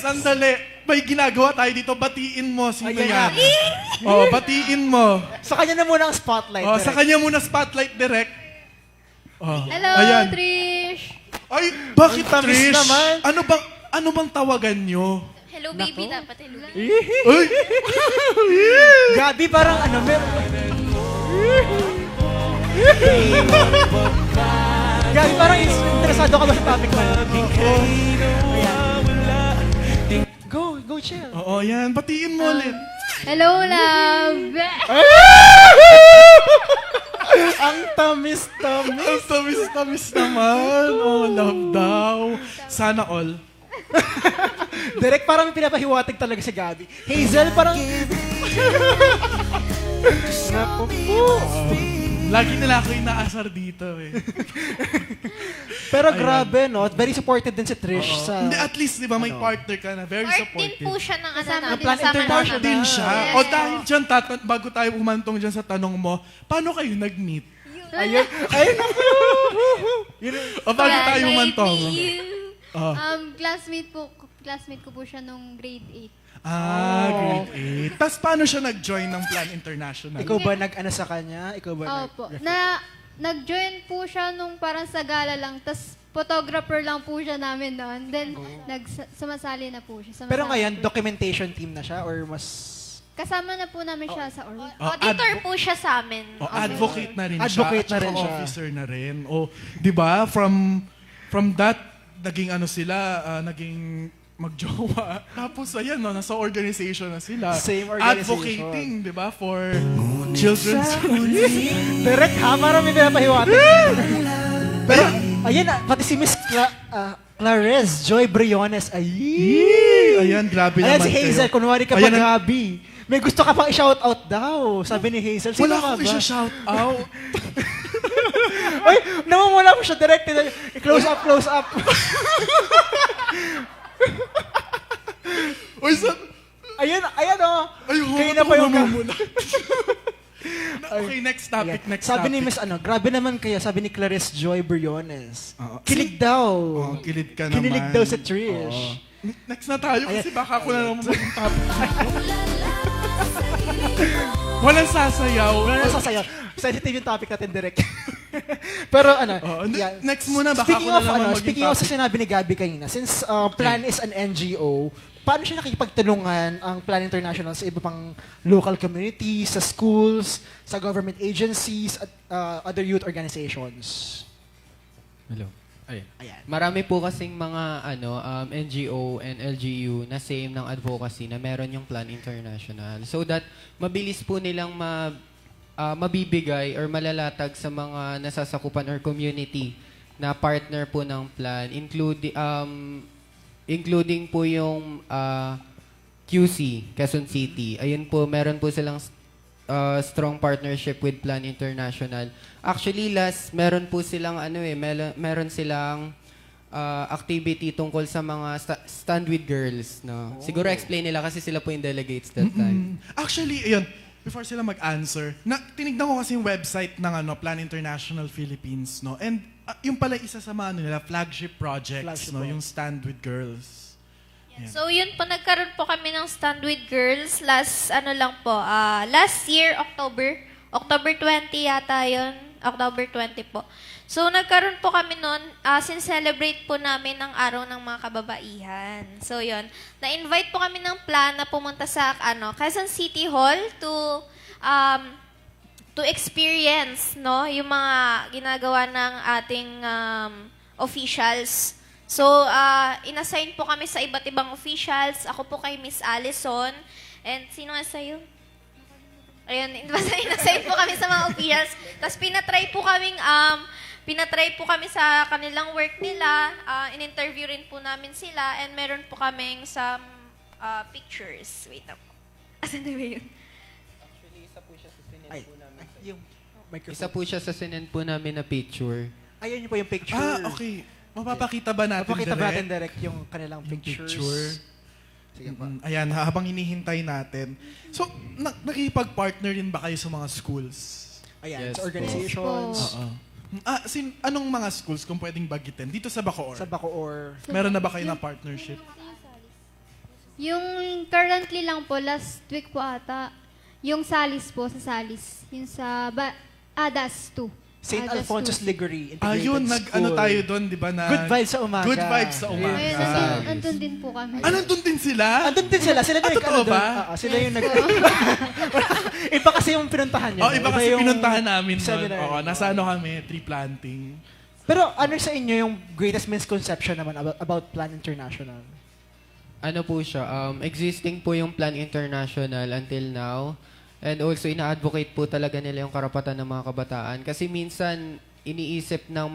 Sandali. May ginagawa tayo dito. Batiin mo. Sino Ayan. yan? Batiin mo. Sa kanya na muna ang spotlight. Sa direct. kanya muna spotlight direct. Hello, Ayan. Trish! Ay, bakit Ang tamis Trish? naman. Ano bang tawagan nyo? Hello, baby. Dapat hello, baby. Uy! Gabby, parang Gabby, parang interesado ka ba sa topic na yun? Go, chill. Oo, yan. Batiin mo ulit. Hello, love! Ang tamis-tamis. Ang tamis-tamis naman. Love daw. Sana all. Direct parang pinapahiwatig talaga si Gabby. Hazel, parang... Naku po. Lagi nila ako inaasar dito eh. Pero grabe, no? Very supported din si Trish sa... Hindi, at least, di ba, may partner ka na. Very Part din supportive. po siya ng Ng Plan kasama International. namin. Din siya. Yes. O dahil dyan, bago tayo umantong dyan sa tanong mo, paano kayo nag-meet? Ayun. Ayun. Yun. O bago tayo umantong? You. Classmate ko po siya nung grade Grade 8. Tapos paano siya nag-join ng Plan International? Ikaw ba nag-ano sa kanya? Ikaw ba Opo. Nag-join po siya nung parang sa gala lang, tas photographer lang po siya namin noon. Then, sumasali na po siya. Sumasali Pero ngayon, po siya. documentation team na siya or mas... Kasama na po namin siya sa org. Auditor po siya sa amin. Advocate na rin Advocate siya. na rin at siya. officer na rin. O, di ba? From that, naging ano sila, naging magjowa. Tapos ayan, no, nasa organization na sila. Same organization. Advocating, di ba? For children's Direct ha? Parang may pinapahiwatig. Pero, ayun, pati si Miss Clarez Joy Briones. Ayan, grabe Ayan naman si Hazel, kayo. kunwari ka Ayan pag ang- Gabi. May gusto ka pang i-shout out daw, sabi ni Hazel. Sino Wala nga akong ba? isa-shout out. Ay, namumula mo siya direct. I-close up, close up. Uy, Ayan o. Ay, Kayo na pa yung... Okay, next topic, Ayan. next Sabi topic. ni Miss grabe naman kayo, sabi ni Clarence Joy Briones. Oo. Kilig daw. Oh, kilid ka naman. Kinilig daw sa Trish. Oo. Next na tayo kasi Ayan. baka ako na naman maging topic. Walang sasayaw. Wala na sasayaw. Sensitive yung topic natin direct. Pero Next muna, baka ako na naman maging speaking of topic. sa sinabi ni Gabby kanina, since Plan is an NGO, paano siya nakikipagtulungan ang Plan International sa iba pang local communities, sa schools, sa government agencies, at other youth organizations? Hello. Ayan. Ayan. Marami po kasing mga NGO and LGU na same ng advocacy na meron yung Plan International. So that mabilis po nilang mabibigay or malalatag sa mga nasasakupan or community na partner po ng plan, including po yung QC, Quezon City. Ayun po, meron po silang strong partnership with Plan International. Actually, meron po silang meron silang activity tungkol sa mga stand with girls, no. Siguro explain nila kasi sila po yung delegates that time. Actually, ayun, before sila mag-answer, tinignan ko kasi yung website ng Plan International Philippines, no? And yung pala isa sa mga nila, flagship projects, no? Yung Stand with Girls. So yun po, nagkaroon po kami ng Stand with Girls last year, October 20 yata yun. October 20 po. So nagkaroon po kami noon, sin-celebrate po namin ang araw ng mga kababaihan. So yun, na-invite po kami ng plan na pumunta sa Quezon City Hall to experience yung mga ginagawa ng ating officials. So, inassign po kami sa iba't ibang officials. Ako po kay Miss Allison. And sino nga sa'yo? Ayun, inassign po kami sa mga officials. Tapos pinatry po kami sa kanilang work nila. In-interview rin po namin sila. And meron po kaming some pictures. Wait na po. Asan na ba yun? Ay, yung microphone. Isa po siya sa sinend po namin na picture. Ayun yung po yung picture. Okay. Mapapakita ba natin Mapakita ba natin direct? direct yung kanilang pictures? Picture. Sige pa. Ayan, habang hinihintay natin. So, nakikipag-partner rin ba kayo sa mga schools? Ayan, Yes sa po. organizations, Yes po. Anong mga schools kung pwedeng bagitin? Dito sa Bacoor? sa Bacoor. Meron na ba kayo na partnership? Yung currently lang po, last week po ata, yung Salis po, sa Salis. Yung sa ADAS 2. St. ADAS Alphonsus 2. Ligory Integrated Ayun, School. tayo doon, di ba? Na Good vibes sa umaga. Good vibes sa umaga. Ayun, andun din po kami. Nandun din sila? Andun din sila. Sila na totoo doon. ba? Sila yung Iba kasi yung pinuntahan niyo. Iba kasi yung pinuntahan namin doon. seminar. Oo, nasa kami, tree planting. Pero ano sa inyo yung greatest misconception naman about Plan International? Ano po siya, existing po yung Plan International until now. And also, ina-advocate po talaga nila yung karapatan ng mga kabataan. Kasi minsan, iniisip ng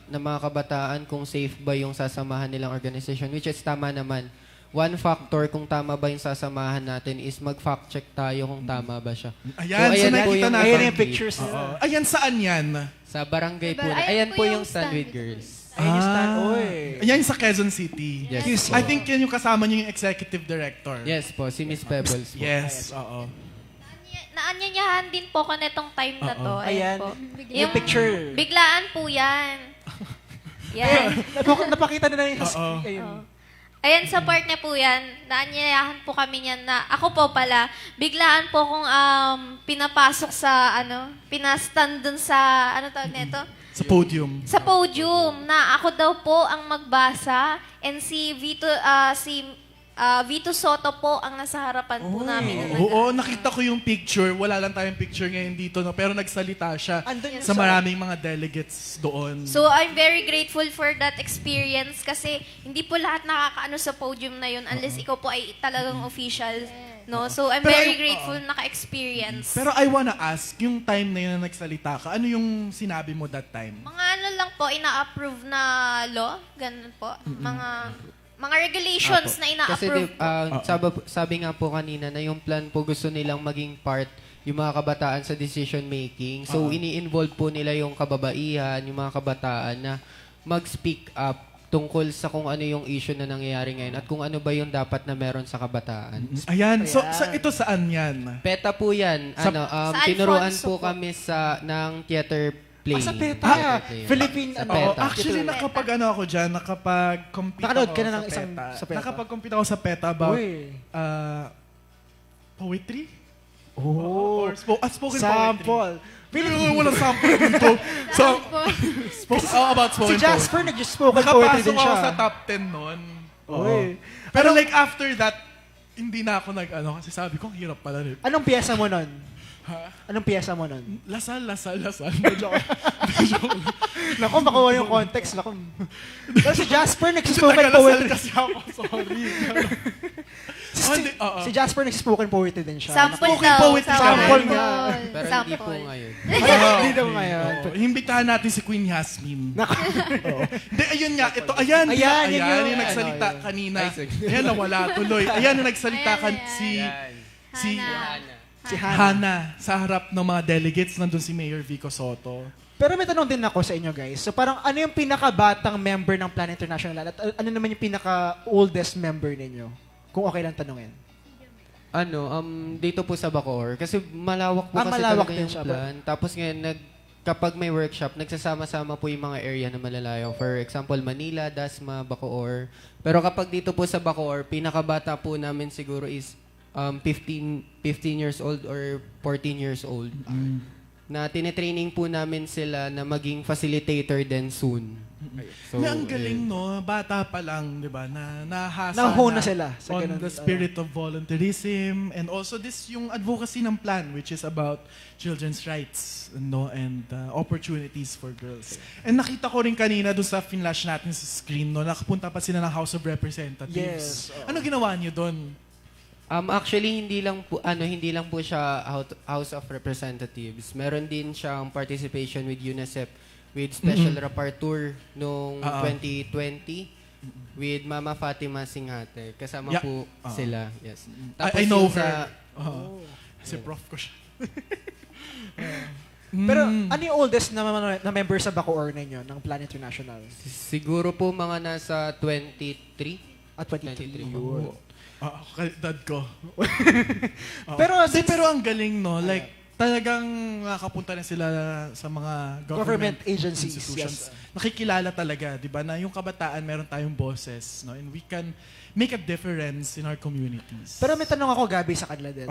mga kabataan kung safe ba yung sasamahan nilang organization, which is tama naman. One factor kung tama ba yung sasamahan natin is mag-fact check tayo kung tama ba siya. Ayan, so ayan nakita po yung natin. Ayan yung pictures Oo. nila. Ayan, saan yan? Sa barangay po. Diba? Ayan po yung Stand with Girls. Ayun yung stand. Oy. Ayan sa Quezon City. Yes. QC. I think yan yung kasama niyo yung executive director. Yes po, si Miss Pebbles po. Yes, oo. Naanyanyahan din po ko netong time na to. Ayan. Po. Yung picture. Biglaan po yan. Yan. Napakita na yung Oo. ayun. Ayan, sa part niya po yan, naanyayahan po kami niyan na ako po pala, biglaan po akong pinapasok sa, pinastand dun sa, ano tawag nito? Sa podium. Sa podium, na ako daw po ang magbasa and si Vito Soto po ang nasa harapan po namin. Oo, nakita ko yung picture. Wala lang tayong picture ngayon dito, no? Pero nagsalita siya Andun yun sa sa- maraming mga delegates doon. So, I'm very grateful for that experience kasi hindi po lahat nakakaano sa podium na yun unless ikaw po ay talagang official. No? So, I'm Pero very ay- grateful naka-experience. Pero I wanna ask, yung time na yun na nagsalita ka, ano yung sinabi mo that time? Mga ano lang po, ina-approve na law, ganun po. Mga regulations na Kasi ina-approve po. sabi nga po kanina na yung plan po gusto nilang maging part yung mga kabataan sa decision making. So ini-involve po nila yung kababaihan, yung mga kabataan na mag-speak up tungkol sa kung ano yung issue na nangyayari ngayon at kung ano ba yung dapat na meron sa kabataan. Ayan, so ito saan yan? PETA po yan. Sa- Sa Tinuruan Alfonso po po. kami ng theater play. Sa PETA. Theater play. Philippine, Sa ano, Oo, PETA. actually, ako dyan, nakapag-compete Nakanood ako ka na ng sa isang- PETA. sa PETA? Nakapag-compete ako sa PETA about Uy. poetry? Oh. Or spoken poetry. Sample. Walang sample dito. About spoken Si Jasper, poetry. nag-spoken poetry Nakapasok din ako siya. sa top 10 nun. Uy. Pero like after that, hindi na ako kasi sabi ko, ang hirap pala rin. Anong piyesa mo nun? Ha? Anong piyesa mo nun? Lasal. Naku, makuha yung context. Naku. Pero si Jasper, nag-spoken Nagalasal poetry. kasi ako, sorry. Hindi, oo. Si Jasper, nag-spoken poetry din siya. Sample spoken daw. poetry Sample kami. nga. Pero hindi Sample. po ngayon. Hindi daw ngayon. Oo. Imbitahan natin si Queen Yasmin. Oo. Hindi, ayun nga. Ito, ayan. Ayan, yun Ayan, yun. yung nagsalita Ano, kanina. Ayan, nawala tuloy. Ayan, yung nagsalita Ayan, si Si Hannah. Hannah sa harap ng mga delegates. Nandun si Mayor Vico Soto. Pero may tanong din ako sa inyo, guys. So parang ano yung pinakabatang member ng Plan International at ano naman yung pinaka-oldest member ninyo? Kung okay lang tanungin. Dito po sa Bacoor. Kasi malawak po kasi malawak talaga din yung siya. plan. Tapos ngayon, kapag may workshop, nagsasama-sama po yung mga area na malalayo. For example, Manila, Dasma, Bacoor. Pero kapag dito po sa Bacoor, pinakabata po namin siguro is 15 years old or 14 years old. Na tinetraining po namin sila na maging facilitator din soon. So, ang galing, no? Bata pa lang, di ba? Na nahasa Nahuna sila sa on ganun, the spirit of volunteerism and also this yung advocacy ng plan which is about children's rights, no? And opportunities for girls. And nakita ko rin kanina doon sa finlash natin sa screen, no? Nakapunta pa sila ng House of Representatives. Yes, oo. Ano ginawa niyo doon? Actually hindi lang po siya House of Representatives. Meron din siyang participation with UNICEF with Special Rapporteur noong 2020 with Mama Fatima Singhate. Kasama Yeah. po sila. Yes. I know yung her. Kasi prof ko siya. Pero ano yung oldest na member sa Bacoor ninyo ng Plan International? Siguro po mga nasa 23. At 23. Oo. Dad ko. Pero Pero ang galing, no? Like, talagang nakapunta na sila sa mga Government agencies, institutions. yes. Nakikilala talaga, di ba, na yung kabataan meron tayong boses, no? And we can make a difference in our communities. Pero may tanong ako, Gabi, sa kanila din.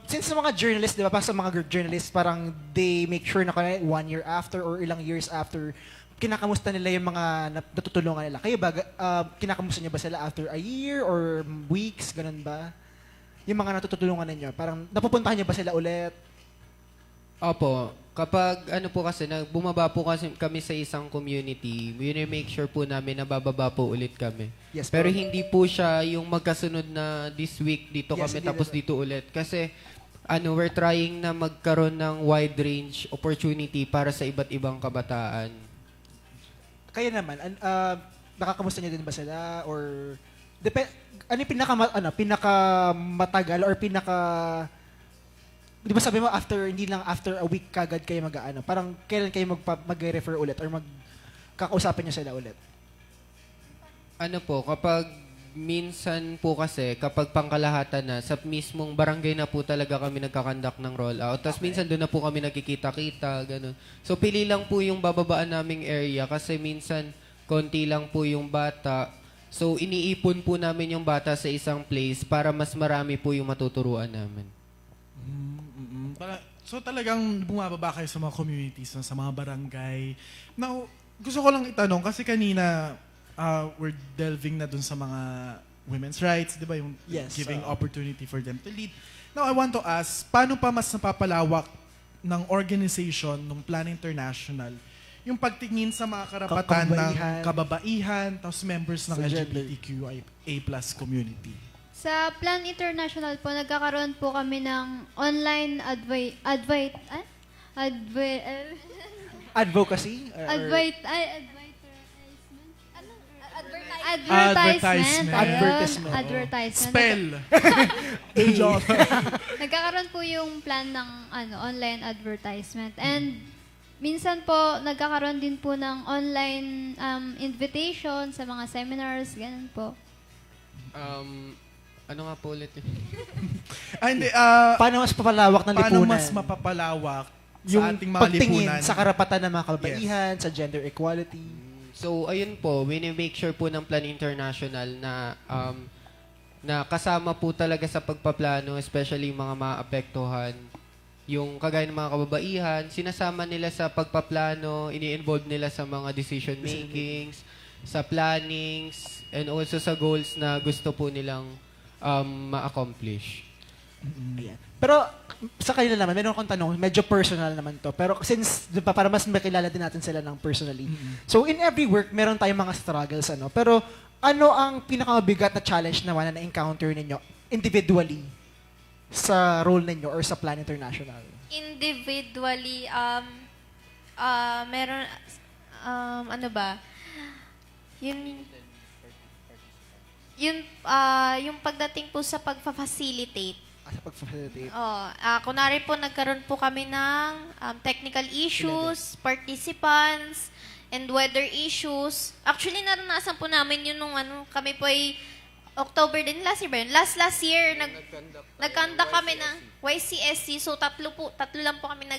Since sa mga journalists, di ba, sa mga journalists, parang they make sure na 1 year after or ilang years after, kinakamusta nila yung mga natutulungan nila. Kayo ba, kinakamusta niyo ba sila after a year or weeks, ganun ba? Yung mga natutulungan ninyo, parang napupuntahan niyo ba sila ulit? Opo. Kapag po kasi, bumaba po kasi kami sa isang community, make sure po namin na bababa po ulit kami. Yes, Pero po. hindi po siya yung magkasunod na this week dito Yes, kami hindi tapos naman. dito ulit. Kasi we're trying na magkaroon ng wide range opportunity para sa iba't ibang kabataan. Kayo naman, nakakamusta niyo din ba sila? Or, ano yung pinaka matagal or di ba sabi mo hindi lang after a week kagad kayo mag-aano? Parang kailan kayo mag-refer ulit or magkakausapin niyo sila ulit? Kapag minsan po kasi, kapag pangkalahatan na, sa mismong barangay na po talaga kami nagkakandak ng roll-out. Tapos minsan doon na po kami nagkikita-kita, ganun. So pili lang po yung bababaan naming area kasi minsan konti lang po yung bata. So, iniipon po namin yung bata sa isang place para mas marami po yung matuturuan namin. So talagang bumababa kayo sa mga communities, no, sa mga barangay. Now, gusto ko lang itanong, kasi kanina we're delving na dun sa mga women's rights, di ba? Yung Yes, giving opportunity for them to lead. Now, I want to ask, paano pa mas napapalawak ng organization, ng Plan International, yung pagtingin sa mga karapatan ng kababaihan, tapos members ng Sa gender. LGBTQIA+ community? Sa Plan International po, nagkakaroon po kami ng online Advocacy? advertisement. Advertisement. Advertisement. Spell! Nagkakaroon po yung plan ng online advertisement. And minsan po, nagkakaroon din po ng online invitation sa mga seminars, ganun po. Ano nga po ulit yun? Hindi, Paano mas papalawak ng lipunan? paano mas mapapalawak yung sa ating mga pagtingin lipunan? sa karapatan ng mga kababaihan, sa gender equality. So, ayun po, make sure po ng Plan International na na kasama po talaga sa pagpaplano, especially yung mga maapektuhan, yung kagaya ng mga kababaihan, sinasama nila sa pagpaplano, ini-involve nila sa mga decision makings, sa plannings, and also sa goals na gusto po nilang ma-accomplish. Ayan. Pero sa kanila naman, meron akong tanong, medyo personal naman to. Pero since, di ba, para mas makilala din natin sila ng personally. So in every work, meron tayong mga struggles, ano? Pero ano ang pinakamabigat na challenge naman na na-encounter ninyo individually sa role ninyo or sa Plan International? Individually, meron, ano ba? Yung pagdating po sa pagfa-facilitate. Sa pag-facilitate. Kunwari po, nagkaroon po kami ng technical issues, participants, and weather issues. Actually, naranasan po namin yun nung kami po ay October din last year ba yun? Last year, nag-conduct kami ng YCSC. So, tatlo lang po kami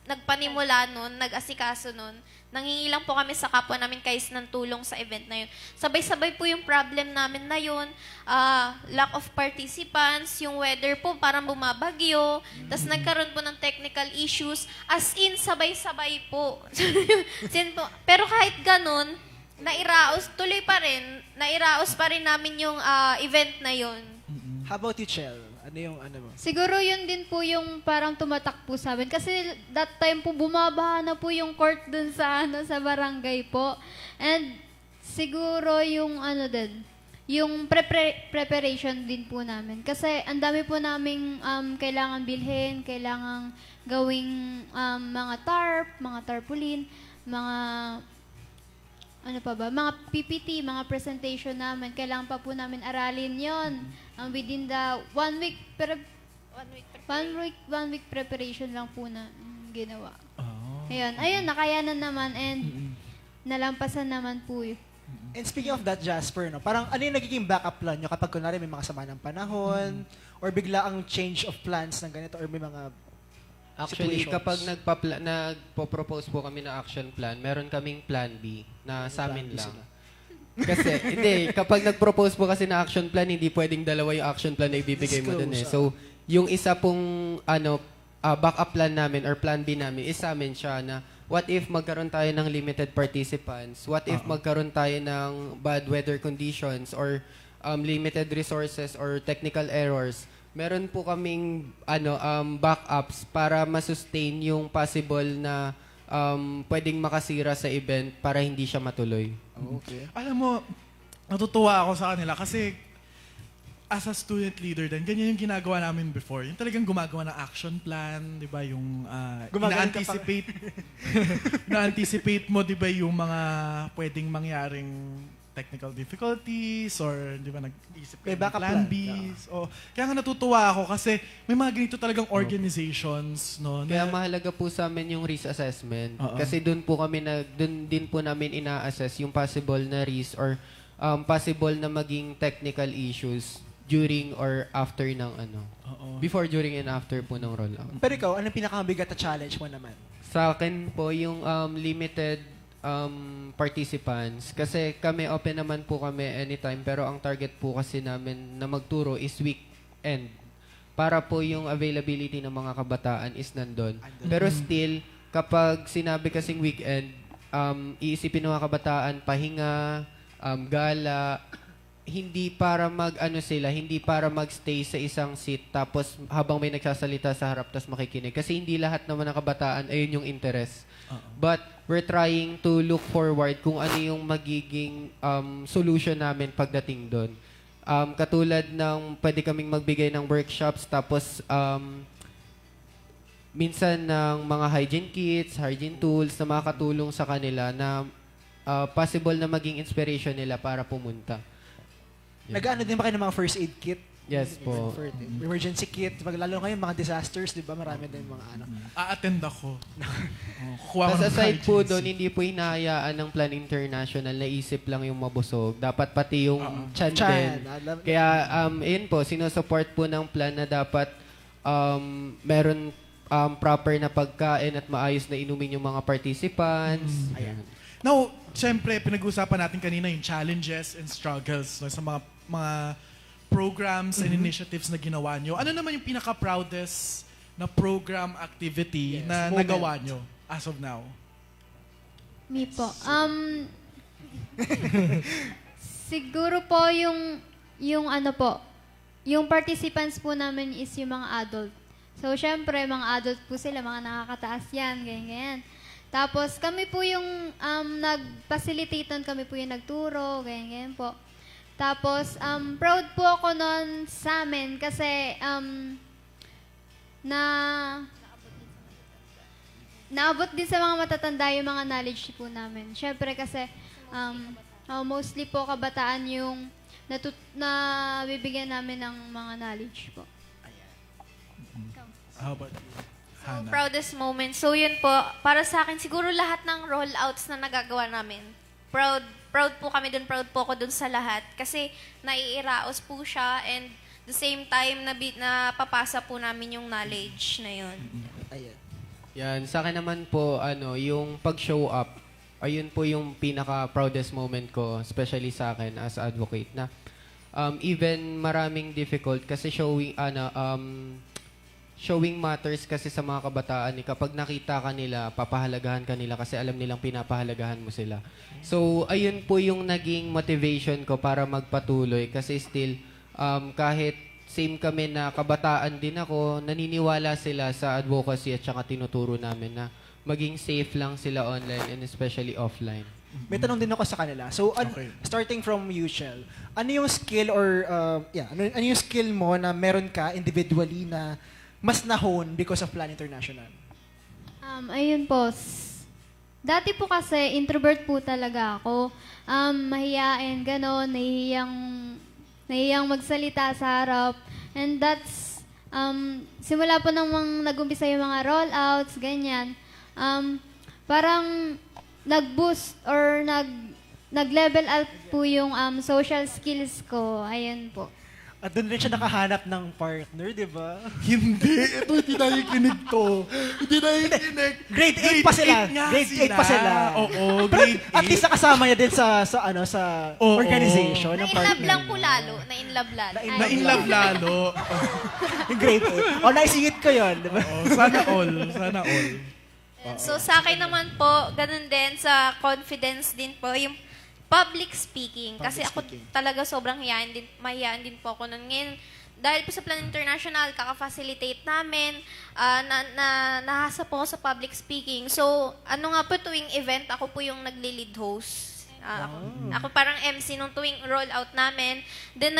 nagpanimula nun, nag-asikaso nun. Nangingi lang po kami sa kapwa namin guys ng tulong sa event na yun. Sabay-sabay po yung problem namin na yun. Lack of participants, yung weather po parang bumabagyo. Tapos nagkaroon po ng technical issues. As in, sabay-sabay po. Pero kahit ganun, tuloy pa rin, nairaos pa rin namin yung event na yun. How about you, Chel? Ano yung mo? Siguro yun din po yung parang tumatak po sa amin. Kasi that time po, bumabaha na po yung court dun sa, sa barangay po. And siguro yung yung preparation din po namin. Kasi ang dami po naming kailangan bilhin, kailangan gawing mga mga tarpaulin, mga mga PPT, mga presentation namin. Kailangan pa po namin aralin yon within the 1 week. One week preparation lang po na ginawa. Ayun, nakayanan naman and nalampasan naman po yun. And speaking of that, Jasper, no, parang ano yung nagiging backup plan nyo kapag kunwari may mga sama ng panahon or bigla ang change of plans ng ganito or may mga Actually, situations? kapag nagpo-propose po kami na action plan, meron kaming plan B na sa amin lang. Kasi, kapag nag-propose po kasi na action plan, hindi pwedeng dalawa yung action plan na ibibigay mo dun eh. So, yung isa pong backup plan namin or plan B namin is sa amin siya na what if magkaroon tayo ng limited participants? What if magkaroon tayo ng bad weather conditions or limited resources or technical errors? Meron po kaming backups para ma-sustain yung possible na pwedeng makasira sa event para hindi siya matuloy. Okay. Alam mo, natutuwa ako sa kanila kasi as a student leader din, ganyan yung ginagawa namin before. Yung talagang gumagawa ng action plan, di ba? Yung na-anticipate mo, di ba, yung mga pwedeng mangyaring technical difficulties or di ba nag-isip May kayo ng backup plan plan. Bs. Kaya nga natutuwa ako kasi may mga ganito talagang organizations, no? Kaya na- mahalaga po sa amin yung risk assessment. Oo. Kasi doon din po namin ina-assess yung possible na risk or possible na maging technical issues during or after ng before, during, and after po ng rollout. Pero ikaw, anong pinakamabigat na challenge mo naman? Sa akin po yung limited participants. Kasi kami, open naman po kami anytime. Pero ang target po kasi namin na magturo is weekend. Para po yung availability ng mga kabataan is nandun. Pero still, kapag sinabi kasing weekend, iisipin ng mga kabataan, pahinga, gala, hindi para hindi para magstay sa isang seat tapos habang may nagsasalita sa harap tapos makikinig. Kasi hindi lahat naman ng kabataan ayun yung interest. But we're trying to look forward kung ano yung magiging solution namin pagdating doon. Katulad ng pwede kaming magbigay ng workshops tapos minsan ng mga hygiene kits, hygiene tools na makakatulong sa kanila na possible na maging inspiration nila para pumunta. Nag-ano din ba kayo ng mga first aid kit? Yes po. For emergency kit, lalo ngayon mga disasters, di ba? Marami din mga ano. A-attend ako. Kuha ko Tapos ng aside po hygiene doon, kit. hindi po hinahayaan ng Plan International na isip lang yung mabusog. Dapat pati yung tiyan din. Kaya, yun po, sinusupport po ng plan na dapat meron proper na pagkain at maayos na inumin yung mga participants. Ayan. Now, syempre, pinag-uusapan natin kanina yung challenges and struggles no, sa mga programs and initiatives na ginawa nyo. Ano naman yung pinaka-proudest na program activity na moment. nagawa nyo as of now? Me po. Siguro po yung ano po, yung participants po namin is yung mga adult. So, syempre, mga adult po sila, mga nakakataas yan, ganyan. Tapos, kami po yung nag-facilitate, kami po yung nagturo, ganyan po. Tapos, proud po ako nun sa amin kasi naabot din sa mga matatanda yung mga knowledge po namin. Syempre kasi, mostly po kabataan yung nabibigyan namin ng mga knowledge po. How about you, Hannah? Proudest moment. So yun po, para sa akin, siguro lahat ng rollouts na nagagawa namin. Proud po kami dun, proud po ako dun sa lahat. Kasi naiiraos po siya and the same time napapasa po namin yung knowledge na yun. Ayan. Yan, sa akin naman po, yung pag-show up, ayun po yung pinaka-proudest moment ko, especially sa akin as advocate, na even maraming difficult kasi showing matters kasi sa mga kabataan. Kapag nakita ka nila, papahalagahan ka nila kasi alam nilang pinapahalagahan mo sila. So, ayun po yung naging motivation ko para magpatuloy kasi still, kahit same kami na kabataan din ako, naniniwala sila sa advocacy at saka tinuturo namin na maging safe lang sila online and especially offline. May tanong din ako sa kanila. So, Okay. starting from you, Shell, ano yung skill or, ano yung skill mo na meron ka individually na mas na-hone because of Plan International? Ayun po. Dati po kasi introvert po talaga ako. Mahiyain, gano'n, nahihiyang magsalita sa harap. And that's, simula po nang nag-umpisa yung mga rollouts, ganyan. Parang nag-boost or nag-level up po yung social skills ko. Ayun po. At doon rin siya nakahanap ng partner, di ba? Hindi. Ito, hindi nakikinig to. Hindi nakikinig. Grade 8 pa sila. nga Grade 8 pa sila. Oo, Pero grade 8. at least nakasama niya din sa Oo. organization ng Na-inlove partner lang po niya. lalo. Na-inlove lalo. Na-inlove lalo. Yung grade 8. O, naisingit ko yun, di ba? Oh, sana all. Sana all. So sa akin naman po, ganun din sa confidence din po, yung public speaking. Kasi ako speaking. talaga sobrang mahihain din po ako nun. Ngayon, dahil po sa Plan International, kaka-facilitate namin, nahasa po ako sa public speaking. So, ano nga po tuwing event, ako po yung nagli-lead host. Ako parang MC nung tuwing rollout namin. Then,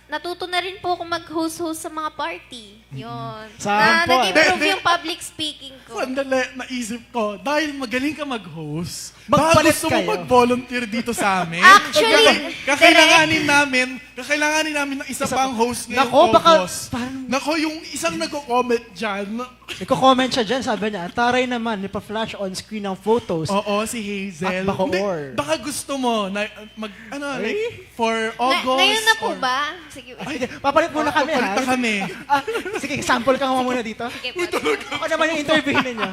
natuto na rin po ako mag-host sa mga party. Yun. Sample. Nag-improve yung public speaking ko. Sandali, naisip ko, dahil magaling ka mag-host, Magpalit gusto kayo. mo mag-volunteer dito sa amin? Actually, kakailanganin namin ng isa pang host ngayong Nako, baka August. parang- Nako, yung isang nagko-comment dyan, Iko-comment siya dyan, sabi niya, taray naman, nipa-flash on screen ng photos. Oo, si Hazel. At Bacoor. Hindi, baka gusto mo na like, for August. Ngayon na po or- ba? Sige. Sige, papalit muna kami, ha? Palit na kami. Sige, sample ka nga muna dito. Sige po. Ako naman yung interview ninyo.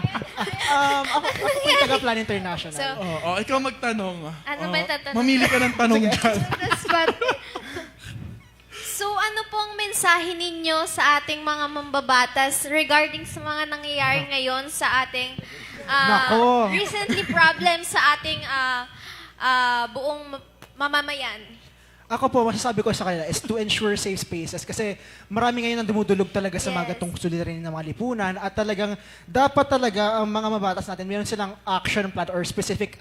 Ako po yung taga-Plan International. So, Oo, ikaw magtanong. Ano ba yung tatanong? Mamili ka ng tanong dyan. That's what, So ano pong mensahe ninyo sa ating mga mambabatas regarding sa mga nangyayari ngayon sa ating Nako. recently problems sa ating buong mamamayan? Ako po, masasabi ko sa kanila is to ensure safe spaces kasi marami ngayon ang dumudulog talaga sa mga Yes. gatong suliranin ng mga lipunan at talagang dapat talaga ang mga mabatas natin, meron silang action plan or specific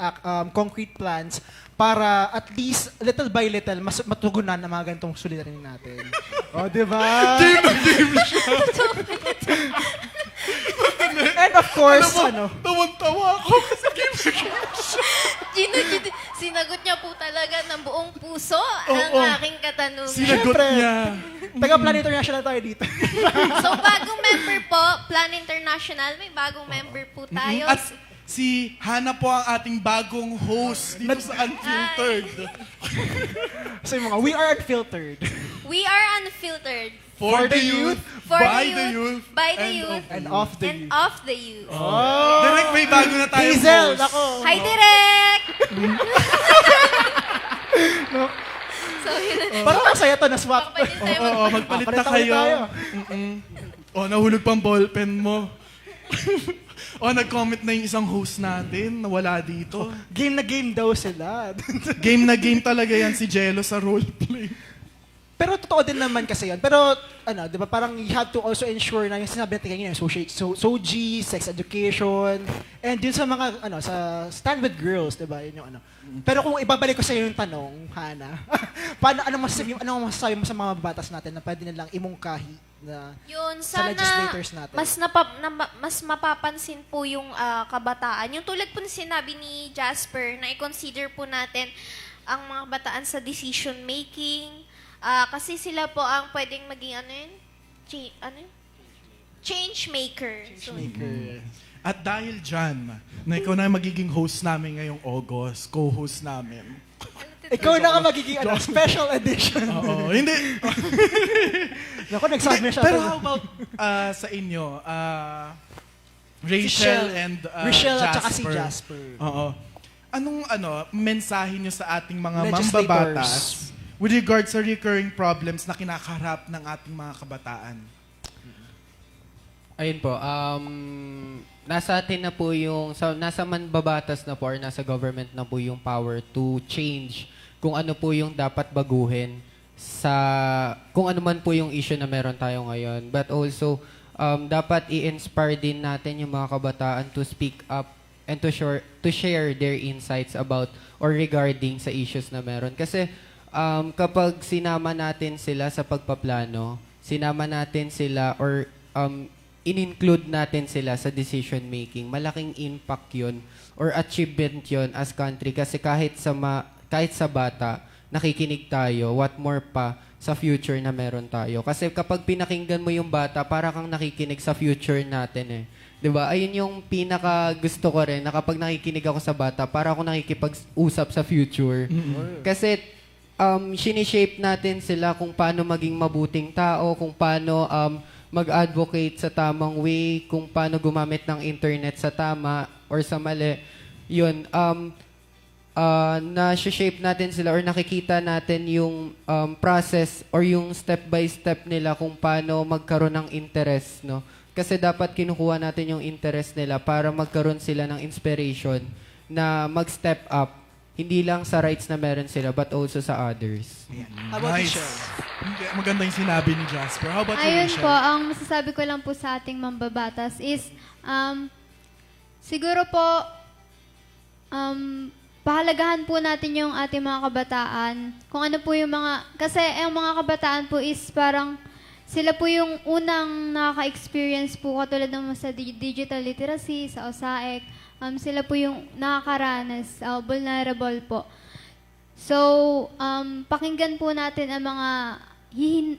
concrete plans para at least little by little mas matugunan ang mga gantong suliranin natin. O, di ba? And of course, Tawan-tawa ako kasi game Gino, sinagot niya po talaga ng buong puso ang Oo. aking katanungan. Sinagot Siyempre. niya. taga-Plan International tayo dito. So bagong member po, Plan International, may bagong member po tayo. At si Hana po ang ating bagong host dito sa Unfiltered. So yung mga, we are unfiltered. We are unfiltered. For the youth, For by the the youth, youth, by the and youth, And of the and youth. of the youth. Direct, may bago na tayong Hazel, host. ako. Hi, Direk! So, yun. Parang masaya to, na-swap. Papalit tayo. Oo, magpalit na Palit kayo. tayo. O, nahulog pang ballpen mo. O, nag-comment na yung isang host natin na wala dito. Game na game daw sila. Game na game talaga yan si Jello sa roleplay. Pero totoo din naman kasi yun. Pero, ano, di ba, parang you have to also ensure na yung sinabi natin kanina, SOG, sex education, and yun sa mga, ano, sa stand with girls, di ba, yun yung ano. Pero kung ibabalik ko sa iyo yung tanong, Hana, ano masasabi mo sa mga batas natin na pwede nilang imungkahi na Yun, sa sana legislators natin? mas mapapansin po yung kabataan. Yung tulad po na sinabi ni Jasper na i-consider po natin ang mga bataan sa decision making. Kasi sila po ang pwedeng maging change maker. So, Maker. At dahil dyan, na ikaw na yung magiging host namin ngayong August, co-host namin. Ikaw na ka magiging special edition. Oo, hindi. Naku, nagsabi na siya. Pero how about sa inyo, Rachel and Rachel Jasper? at saka si Jasper. Oo. Anong mensahe nyo sa ating mga Legislators. mambabatas with regard sa recurring problems na kinakaharap ng ating mga kabataan? Ayun po, nasa atin na po yung, nasa manbabatas na po or nasa government na po yung power to change kung ano po yung dapat baguhin sa, kung ano man po yung issue na meron tayo ngayon. But also, dapat i-inspire din natin yung mga kabataan to speak up and to share their insights about or regarding sa issues na meron. Kasi kapag sinama natin sila sa pagpaplano, sinama natin sila or in-include natin sila sa decision making, malaking impact yun or achievement yun as country kasi kahit sa bata, nakikinig tayo, what more pa sa future na meron tayo. Kasi kapag pinakinggan mo yung bata, para kang nakikinig sa future natin eh. 'Di ba? Ayun yung pinaka gusto ko rin na kapag nakikinig ako sa bata, para ako nakikipag-usap sa future. Kasi sinishape natin sila kung paano maging mabuting tao, kung paano mag-advocate sa tamang way, kung paano gumamit ng internet sa tama or sa mali. Yun, na-shape natin sila or nakikita natin yung process or yung step-by-step nila kung paano magkaroon ng interest, no? Kasi dapat kinukuha natin yung interest nila para magkaroon sila ng inspiration na mag-step up, hindi lang sa rights na meron sila, but also sa others. How about Nice. Rachel? Maganda yung sinabi ni Jasper. How about you, ayun Rachel? po, ang masasabi ko lang po sa ating mambabatas is, siguro po, pahalagahan po natin yung ating mga kabataan. Kung ano po yung mga, kasi ang mga kabataan po is parang, sila po yung unang nakaka-experience po katulad ng sa digital literacy, sa OSAEC. Sila po yung nakakaranas, vulnerable po. So, pakinggan po natin ang mga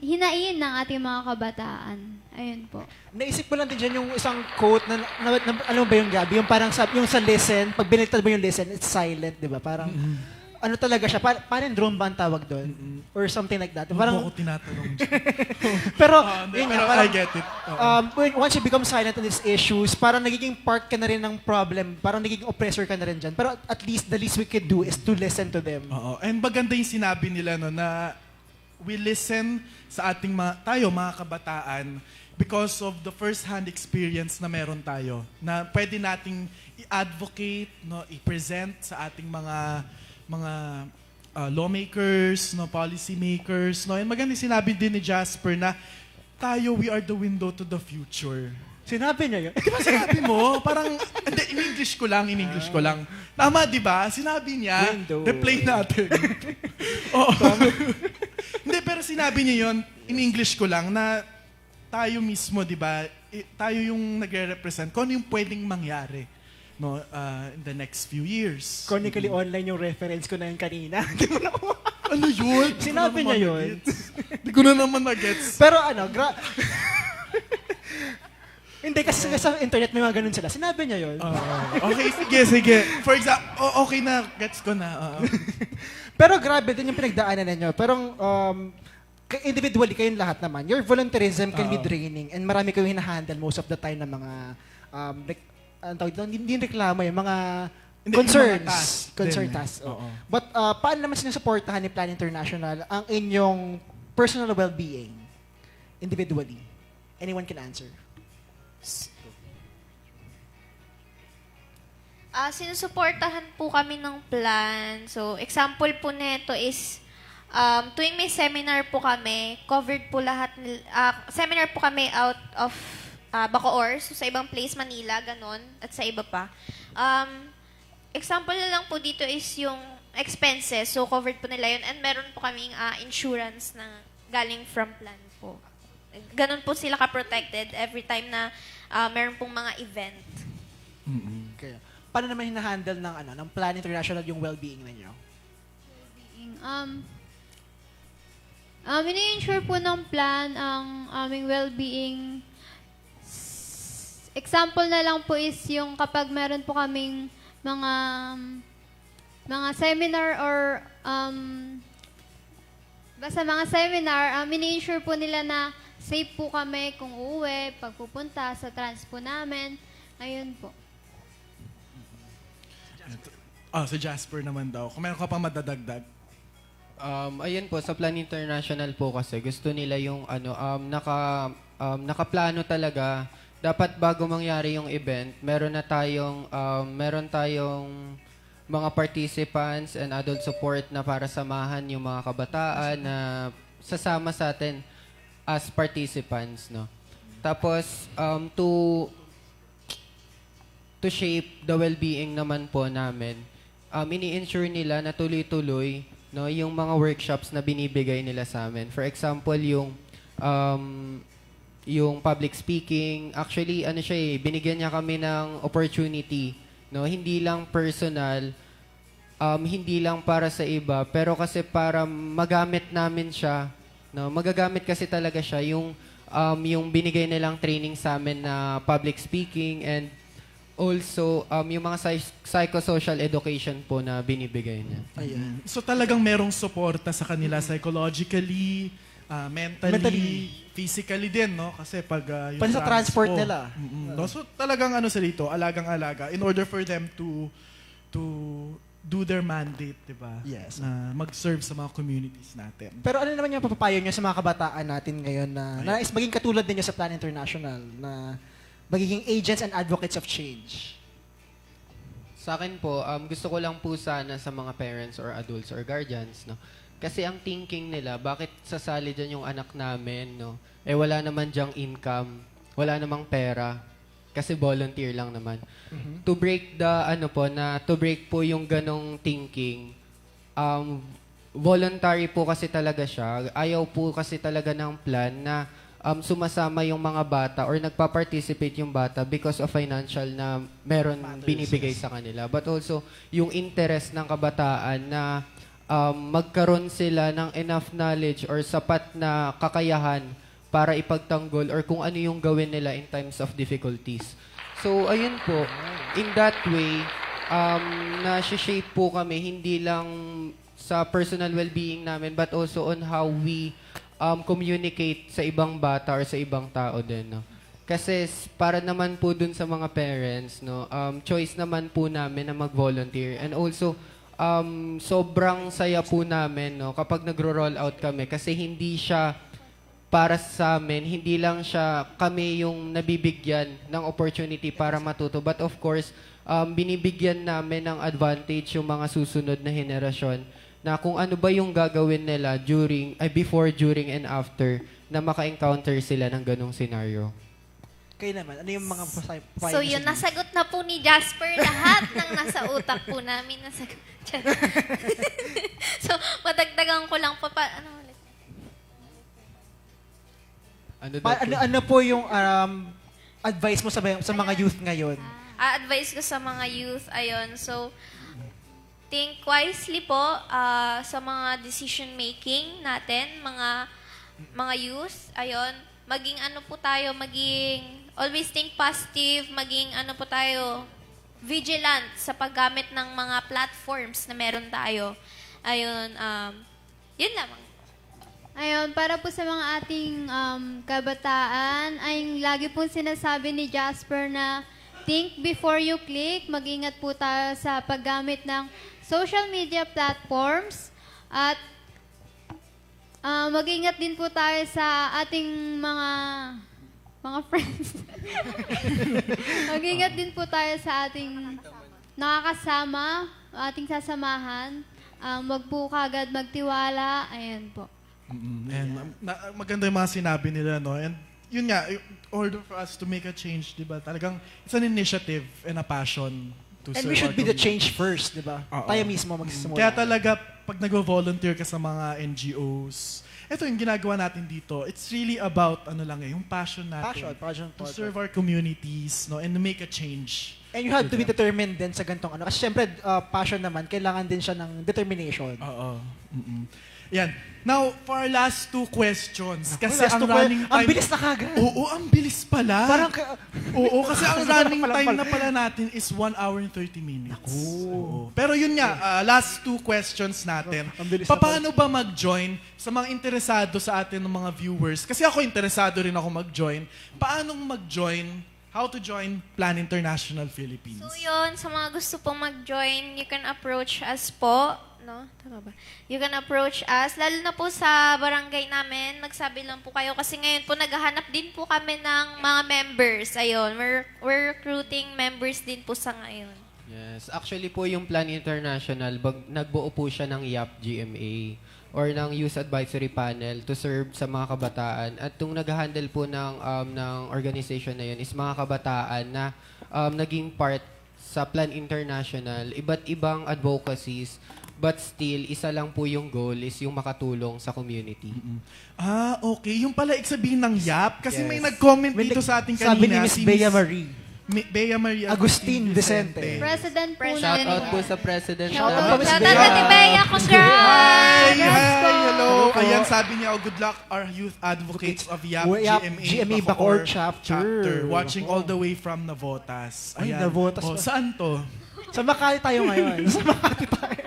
hinain ng ating mga kabataan. Ayun po. Naisip ko lang din dyan yung isang quote alam mo ba yung Gabi? Yung parang yung sa listen, pag binaliktad mo yung listen, it's silent, di ba? Parang, ano talaga siya, parang drone ba ang tawag doon? Or something like that. Parang, Parang, ako tinatanong dyan. pero, Hindi, yun pero nga, parang, I get it. Oo. once you become silent on these issues, parang nagiging part ka na rin ng problem, parang nagiging oppressor ka na rin dyan. Pero at least, the least we could do is to listen to them. Oo. And maganda yung sinabi nila no, na we listen sa ating tayo, mga kabataan, because of the first-hand experience na meron tayo, na pwede nating i-advocate, no, i-present sa ating mga lawmakers, no, policy makers, no. And maganda yung sinabi din ni Jasper na tayo, we are the window to the future. Sinabi niya yun. Di ba sinabi mo? Parang, hindi, in English ko lang. Tama, di ba? Sinabi niya, Window. replay natin. Oo. Hindi, pero sinabi niya yun, in English ko lang, na tayo mismo, di ba, tayo yung nagre-represent kung ano yung pwedeng mangyari, no, in the next few years. Chronically online yung reference ko na yun kanina. Hindi mo na Ano yun? Sinabi niya yun. Hindi ko na naman na-gets. Pero ano, hindi, kasi sa internet may mga ganun sila. Sinabi niya yun. Okay, sige. For example, okay na, gets ko na. Pero grabe din yung pinagdaanan ninyo. Pero individually, kayong lahat naman, your volunteerism can be draining and marami kayong hinahandle most of the time ng mga, ang tawag dito, hindi reklamo, yung mga Hindi, concerns. yung mga tasks Concern din. tasks. Oo. But paano naman sinusuportahan ni Plan International ang inyong personal well-being individually? Anyone can answer. Sinusuportahan po kami ng plan. So, example po nito is, tuwing may seminar po kami, covered po lahat, seminar po kami out of Bacoor, so sa ibang place, Manila, ganon, at sa iba pa. Example na lang po dito is yung expenses, so covered po nila yun, and meron po kaming insurance na galing from plan po. Ganon po sila ka-protected every time na meron pong mga event. Kaya, paano naman hinahandle ng Plan International yung well-being ninyo? Ini-ensure po ng plan ang aming well-being. Example na lang po is yung kapag meron po kaming mga seminar or basta mga seminar, ini-ensure po nila na safe po kami kung uuwi, pagpupunta sa transpo namin. Ayun po. Sa Jasper naman daw. Kung meron ka pang madadagdag. Ayun po, sa Plan International po kasi gusto nila yung nakaplano talaga. Dapat bago mangyari yung event, meron tayong mga participants and adult support na para samahan yung mga kabataan na sasama sa atin as participants, no. Tapos to shape the well-being naman po namin, ini-ensure nila na tuloy-tuloy, no, yung mga workshops na binibigay nila sa amin. For example, yung public speaking, actually, binigyan niya kami ng opportunity, no, hindi lang personal, hindi lang para sa iba, pero kasi para magamit namin siya, no, magagamit kasi talaga siya yung binigay nilang training sa amin na public speaking and also, yung mga psychosocial education po na binibigay niya. Ayan. So talagang merong suporta sa kanila psychologically, mentally, physically din, no? Kasi pag yung Pati sa transport nila. No? So talagang sa dito, alagang-alaga in order for them to do their mandate, di ba? Yes. Na mag-serve sa mga communities natin. Pero ano naman yung papapayo nyo sa mga kabataan natin ngayon na nais maging katulad ninyo sa Plan International na magiging agents and advocates of change? Sa akin po, gusto ko lang po sana sa mga parents or adults or guardians, no? Kasi ang thinking nila, bakit sasali dyan yung anak namin, no? Wala naman dyang income, wala namang pera, kasi volunteer lang naman. To break to break po yung ganong thinking, voluntary po kasi talaga siya. Ayaw po kasi talaga ng plan na sumasama yung mga bata or nagpa-participate yung bata because of financial na meron binibigay sa kanila. But also, yung interest ng kabataan na magkaroon sila ng enough knowledge or sapat na kakayahan para ipagtanggol or kung ano yung gawin nila in times of difficulties. So, ayun po, in that way, na-shape po kami hindi lang sa personal well-being namin but also on how we communicate sa ibang bata or sa ibang tao din. No? Kasi para naman po dun sa mga parents, no, choice naman po namin na mag-volunteer. And also, sobrang saya po namin no, kapag nagro-roll out kami kasi hindi siya para sa amin, hindi lang siya kami yung nabibigyan ng opportunity para matuto. But of course, binibigyan namin ng advantage yung mga susunod na henerasyon na kung ano ba yung gagawin nila before, during, and after na maka-encounter sila ng ganong scenario. Kayo naman, ano yung mga So yun, nasagot na po ni Jasper lahat ng nasa utak po namin. Nasagot. So, madagdagan ko lang po ano ulit? Ano po yung advice mo sa mga youth ngayon? Advice ko sa mga youth, ayun. So, think wisely po sa mga decision making natin, mga youth, ayun. Maging ano po tayo, always think positive, maging ano po tayo, vigilant sa paggamit ng mga platforms na meron tayo. Ayun, yun lamang. Ayun, para po sa mga ating kabataan, ay lagi po sinasabi ni Jasper na think before you click. Mag-ingat po tayo sa paggamit ng social media platforms at mag-ingat din po tayo sa ating mga friends. Mag-ingat din po tayo sa ating nakakasama, ating sasamahan. Wag po kagad magtiwala. Ayan po. And maganda yung mga sinabi nila, no? And yun nga, in order for us to make a change, di ba? Talagang it's an initiative and a passion to And serve we should our be the community. change first, di ba? Oo. Tayo mismo magsisimula. Kaya talaga, pag nag-volunteer ka sa mga NGOs, ito yung ginagawa natin dito. It's really about, yung passion natin. Passion To po. serve our communities, no? And to make a change. And you have to be determined din sa gantong ano. Kasi syempre, passion naman, kailangan din siya ng determination. Oo. Yan. Now, for our last two questions. Kasi last ang two running time... ang bilis na kagad. Oo, ang bilis pala. Parang, Oo, kasi ang running Palang- time na pala natin is 1 hour and 30 minutes. Oo. Pero yun nga, last two questions natin. Ang bilis na Paano ba mag-join sa mga interesado sa atin ng mga viewers? Kasi ako interesado rin ako mag-join. Paano mag-join? How to join Plan International Philippines? So yun, sa mga gusto pong mag-join, you can approach us po. No? Tama ba? You can approach us. Lalo na po sa barangay namin, magsabi lang po kayo. Kasi ngayon po, naghahanap din po kami ng mga members. Ayun, we're recruiting members din po sa ngayon. Yes. Actually po yung Plan International, nagbuo po siya ng YAP GMA or ng Youth Advisory Panel to serve sa mga kabataan. At yung nag-handle po ng organization na yun is mga kabataan na naging part sa Plan International, iba't ibang advocacies, but still, isa lang po yung goal is yung makatulong sa community. Okay. Yung pala sabihin ng YAP. Kasi Yes. may nag-comment dito sa ating kanina. Sabi ni Miss si Bea Marie. Bea Marie Agustin Vicente. President po Shout natin. out po sa President. Shout out po, po, Miss Miss Shout out Bea. Ate Bea, congrats! Hi! Congrats po. Hello! Hello po. Ayan, sabi niya, good luck our youth advocates of YAP YAP GMA Bacoor chapter. Watching all the way from Navotas. Ay, Navotas pa. Saan to? Sa Makati tayo ngayon. Sa Makati tayo.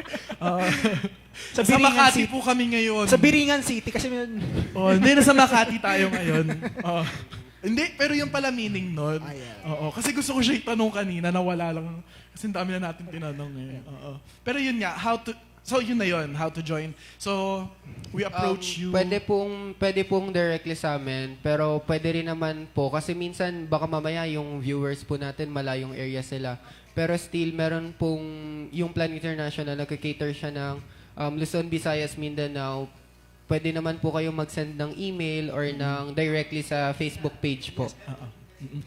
Sa Sa Biringan Makati City. po kami ngayon. Sa Biringan City. Kasi Hindi, nasa Makati tayo ngayon. Hindi, pero yung pala meaning nun. Ayan. Oo, kasi gusto ko siya itanong kanina, nawala lang. Kasi ang dami na natin tinanong eh. Oo. Pero yun nga, so yun na yun, how to join. So, we approach you. Pwede pong directly sa amin, pero pwede rin naman po, kasi minsan baka mamaya yung viewers po natin, malayong area sila. Pero still, meron pong yung Plan International, nagka-cater siya ng Luzon, Visayas, Mindanao. Pwede naman po kayong mag-send ng email or ng directly sa Facebook page po.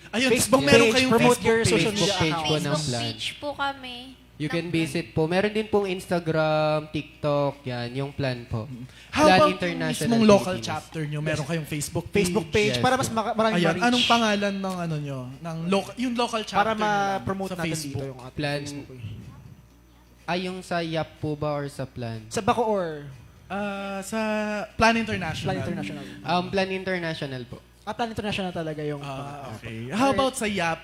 Ayun, Facebook kung meron page, kayong promote Facebook your page. social media Facebook page account. po ng Facebook plan. page po kami. You can visit po. Meron din pong Instagram, TikTok, yan, yung plan po. How Plan about yung International mismong local Philippines. chapter nyo? Meron kayong Facebook page? Facebook page. Yes, Para mas maraming Ayan, ma-reach. anong pangalan ng ano nyo? Ng yung local chapter Para nyo lang ma-promote sa natin Facebook? dito yung ating Plan. Facebook page. Ay, yung sa YAP po ba or sa plan? Sa Bacoor. Sa Plan International. Plan International. Plan International po. Plan International talaga yung... Okay. How about sa YAP?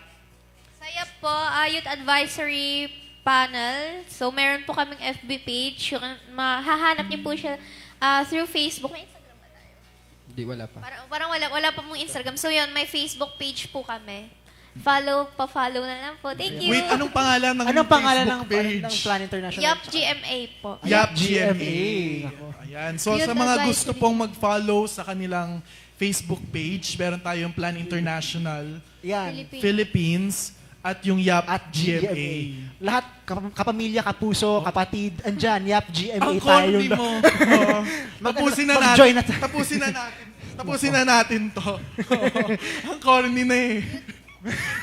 Saya po, Youth Advisory Panel. So, meron po kaming FB page. Yung, mahahanap niyo po siya through Facebook. May Instagram ba tayo? Hindi, wala pa. Parang wala pa mong Instagram. So, yun, may Facebook page po kami. Pa-follow na lang po. Thank you. Wait, anong pangalan ng Anong pangalan ng Facebook page? Plan International? Yup, GMA po. YAP GMA. GMA. Ayan. So, Youth sa mga Advisory. gusto pong mag-follow sa kanilang Facebook page, meron tayong Plan International Yan. Philippines at yung YAP At GMA. GMA. Lahat, kapamilya, kapuso, kapatid, andyan, YAP, GMA Ang tayo. corny mo. Oo. Tapusin na mag-join natin. Tapusin na natin to. Ang corny na eh.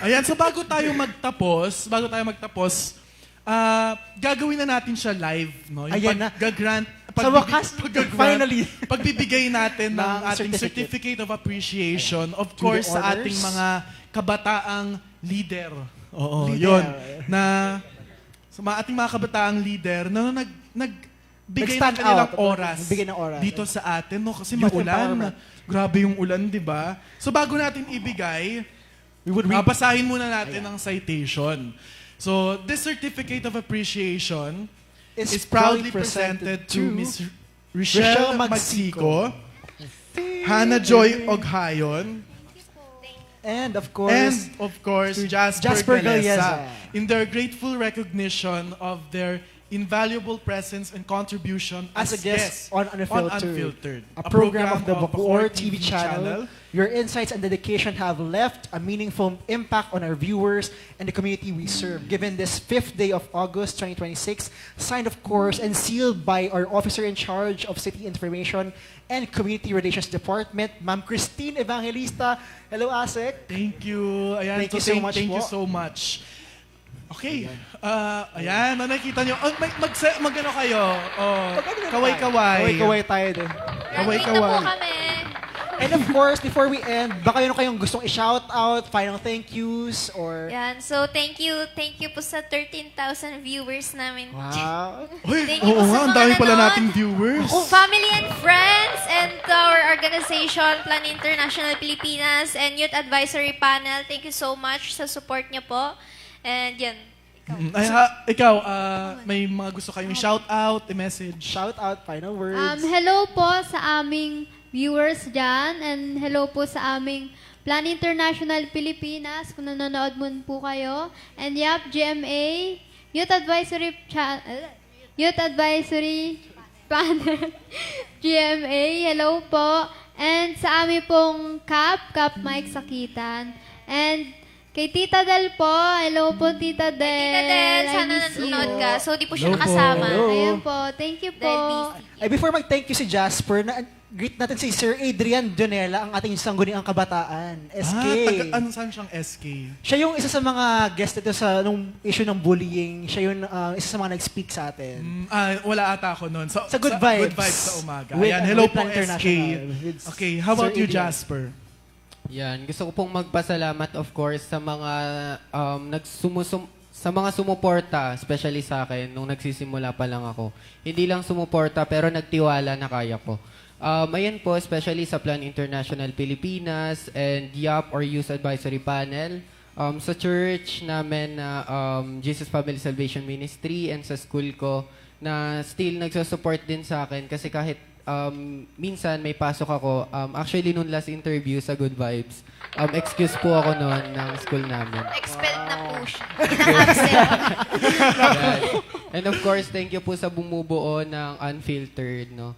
Ayan, so bago tayo magtapos, gagawin na natin siya live, no? Yung Ayan na. Sa wakas, finally. Pagbibigay natin ng Ng ating certificate certificate of appreciation, of To course, the sa orders. ating mga kabataang leader. Oo, Leader. yun. Sa ating mga kabataang leader na nagbigay ng Nag-stand kanilang out. oras, Nagbigay ng oras. dito sa atin, no? Kasi Youth maulan. empowerment. Grabe yung ulan, di ba? So bago natin ibigay, We would read. basahin muna natin ang citation. So, this certificate of appreciation is proudly presented to Ms. Richelle Magsico, Hannah Joy Oghayon, And of course, to Jasper Jasper Galeza, Galeza. in their grateful recognition of their invaluable presence and contribution as a guest on Unfiltered, a a program of the Bacoor TV channel. Your insights and dedication have left a meaningful impact on our viewers and the community we serve. Given this 5th day of August 2026, signed of course and sealed by our officer in charge of City Information and Community Relations Department, Ma'am Christine Evangelista. Hello, ASEC. Thank you. Ayan, Thank you so much Thank you po. so much. Okay. Ayan, nakikita nyo. Mag-ano kayo? Kaway-kaway. Kaway tayo din. Graduate na po kami. And of course, before we end, baka yun kayong gustong i-shout out, final thank yous, or... Yan. So, thank you po sa 13,000 viewers namin. Wow. Uy, Thank you oo po sa nga, ang mga dami pala nanood. nating viewers. Family and friends, and to our organization, Plan International Pilipinas, and Youth Advisory Panel, thank you so much sa support niyo po. And yan. Ikaw, may mga gusto kayong shout out, i-message. Shout out, final words. Hello po sa aming viewers dyan, and hello po sa aming Plan International Pilipinas, kung nanonood mo po kayo, and YAP GMA, Youth Advisory Panel, GMA, hello po, and sa aming pong CAP Mike Sakitan, and kay Tita Del po, hello po Tita Del. Tita Del, I sana miss you. nanonood ka. So, di po siya Hello po. nakasama. Hello. Ayan po, thank you po. Dahil busy. Ay, before mag-thank you si Jasper, greet natin si Sir Adrian Donela, ang ating sangguniang kabataan, SK. Saan siyang SK? Siya yung isa sa mga guest dito sa nung issue ng bullying. Siya yung isa sa mga nag-speak sa atin. Wala ata ako nun. Sa Good Vibes. Good Vibes sa umaga. With- Ayan, hello with po Plan SK. International. With Okay, how about Sir you, Adrian. Jasper? Yan, gusto ko pong magpasalamat of course sa mga sa mga sumuporta, especially sa akin nung nagsisimula pa lang ako. Hindi lang sumuporta pero nagtiwala na kaya ko. Ayan po, especially sa Plan International Pilipinas and YAP or Youth Advisory Panel. Sa church namin na Jesus Family Salvation Ministry and sa school ko na still nagsusupport din sa akin kasi kahit minsan may pasok ako. Actually, nung last interview sa Good Vibes, excuse po ako noon ng school namin. Expelled na po siya. Pinaka-absent. Yan. And of course, thank you po sa bumubuo ng Unfiltered. No?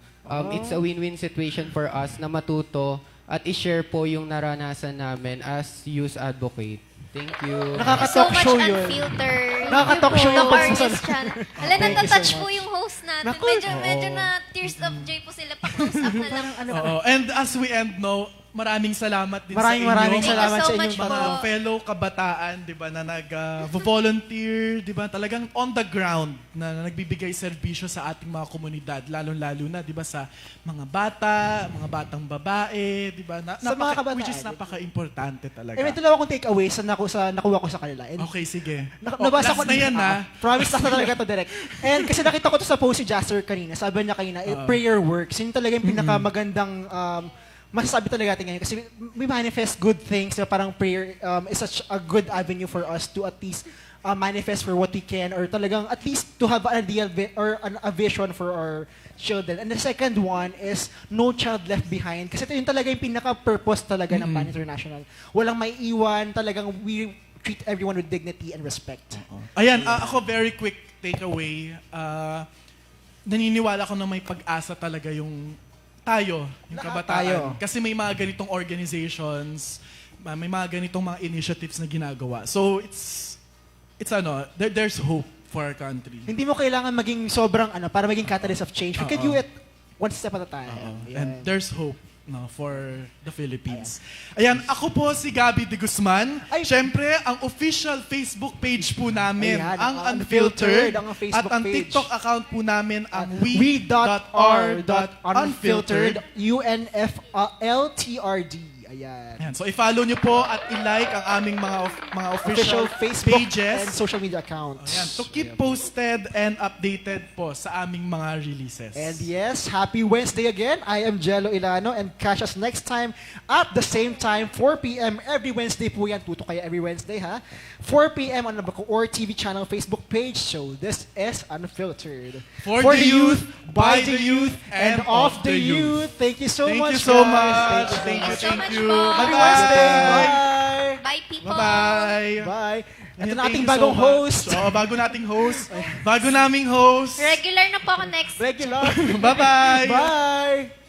It's a win-win situation for us na matuto at i-share po yung naranasan namin as youth advocate. Thank you. So Nakaka-talk much show yun. unfiltered. Nakaka-talk show Talk yung Artist channel. Alam, Thank you so natatouch much. po yung host natin. Naku. Medyo na tears of joy po sila. Pa-close up na lang. Oo. And as we end, maraming salamat din Maraming sa inyo. Thank you salamat so sa much inyong po. Mga fellow kabataan, di ba, na nag-volunteer, di ba, talagang on the ground na nagbibigay serbisyo sa ating mga komunidad, lalong-lalo na, di ba, sa mga bata, mga batang babae, di ba, Sa mga kabataan. which is napaka-importante talaga. may dalawa akong takeaway sa nakuha ko sa kanila. And Okay, sige. nabasa ko last na yan, ha? Promise na talaga to direct. And kasi nakita ko to sa post si Jaster kanina. Sabi niya kanina, prayer works. Yun talaga yung pinakamagandang masasabi talaga natin ngayon. Kasi we manifest good things. Na parang prayer is such a good avenue for us to at least manifest for what we can, or talagang at least to have an ideal or a vision for our children. And the second one is no child left behind. Kasi ito yung talaga yung pinaka-purpose talaga ng Pan International. Walang may iwan. Talagang we treat everyone with dignity and respect. Ayan, ako very quick takeaway. Naniniwala ko na may pag-asa talaga yung tayo, yung Lahat kabataan. tayo. Kasi may mga ganitong organizations, may mga ganitong mga initiatives na ginagawa. So there's hope for our country. Hindi mo kailangan maging sobrang para maging catalyst of change. We can do it one step at a time. And there's hope for the Philippines. Ayan, ako po si Gabby de Guzman. Ay. Siyempre, ang official Facebook page po namin, Ayan, ang ang Unfiltered. Unfiltered, ang Facebook at ang page. TikTok account po namin, ang we.r.unfiltered, UNFLTRD. Ayan. Ayan, so i-follow nyo po at i-like ang aming mga official Facebook pages. and social media accounts. Ayan, to keep posted and updated po sa aming mga releases. And yes, happy Wednesday again. I am Jello Ilano, and catch us next time at the same time, 4 p.m. every Wednesday po yan. Tuto kayo every Wednesday, ha? 4 p.m. on the Bacoor TV channel Facebook page. So this is Unfiltered. For the youth, by the youth, and of the youth. Thank you so Thank much, you so guys. much. Thank you so much you. po. Happy Bye-bye. Wednesday. Bye. Bye, people! Bye-bye. Bye. Ito Ayan, na thank ating you so bagong much. host. So, bago nating host. Bago naming host. Regular na po ako next. Regular. Bye-bye. Bye.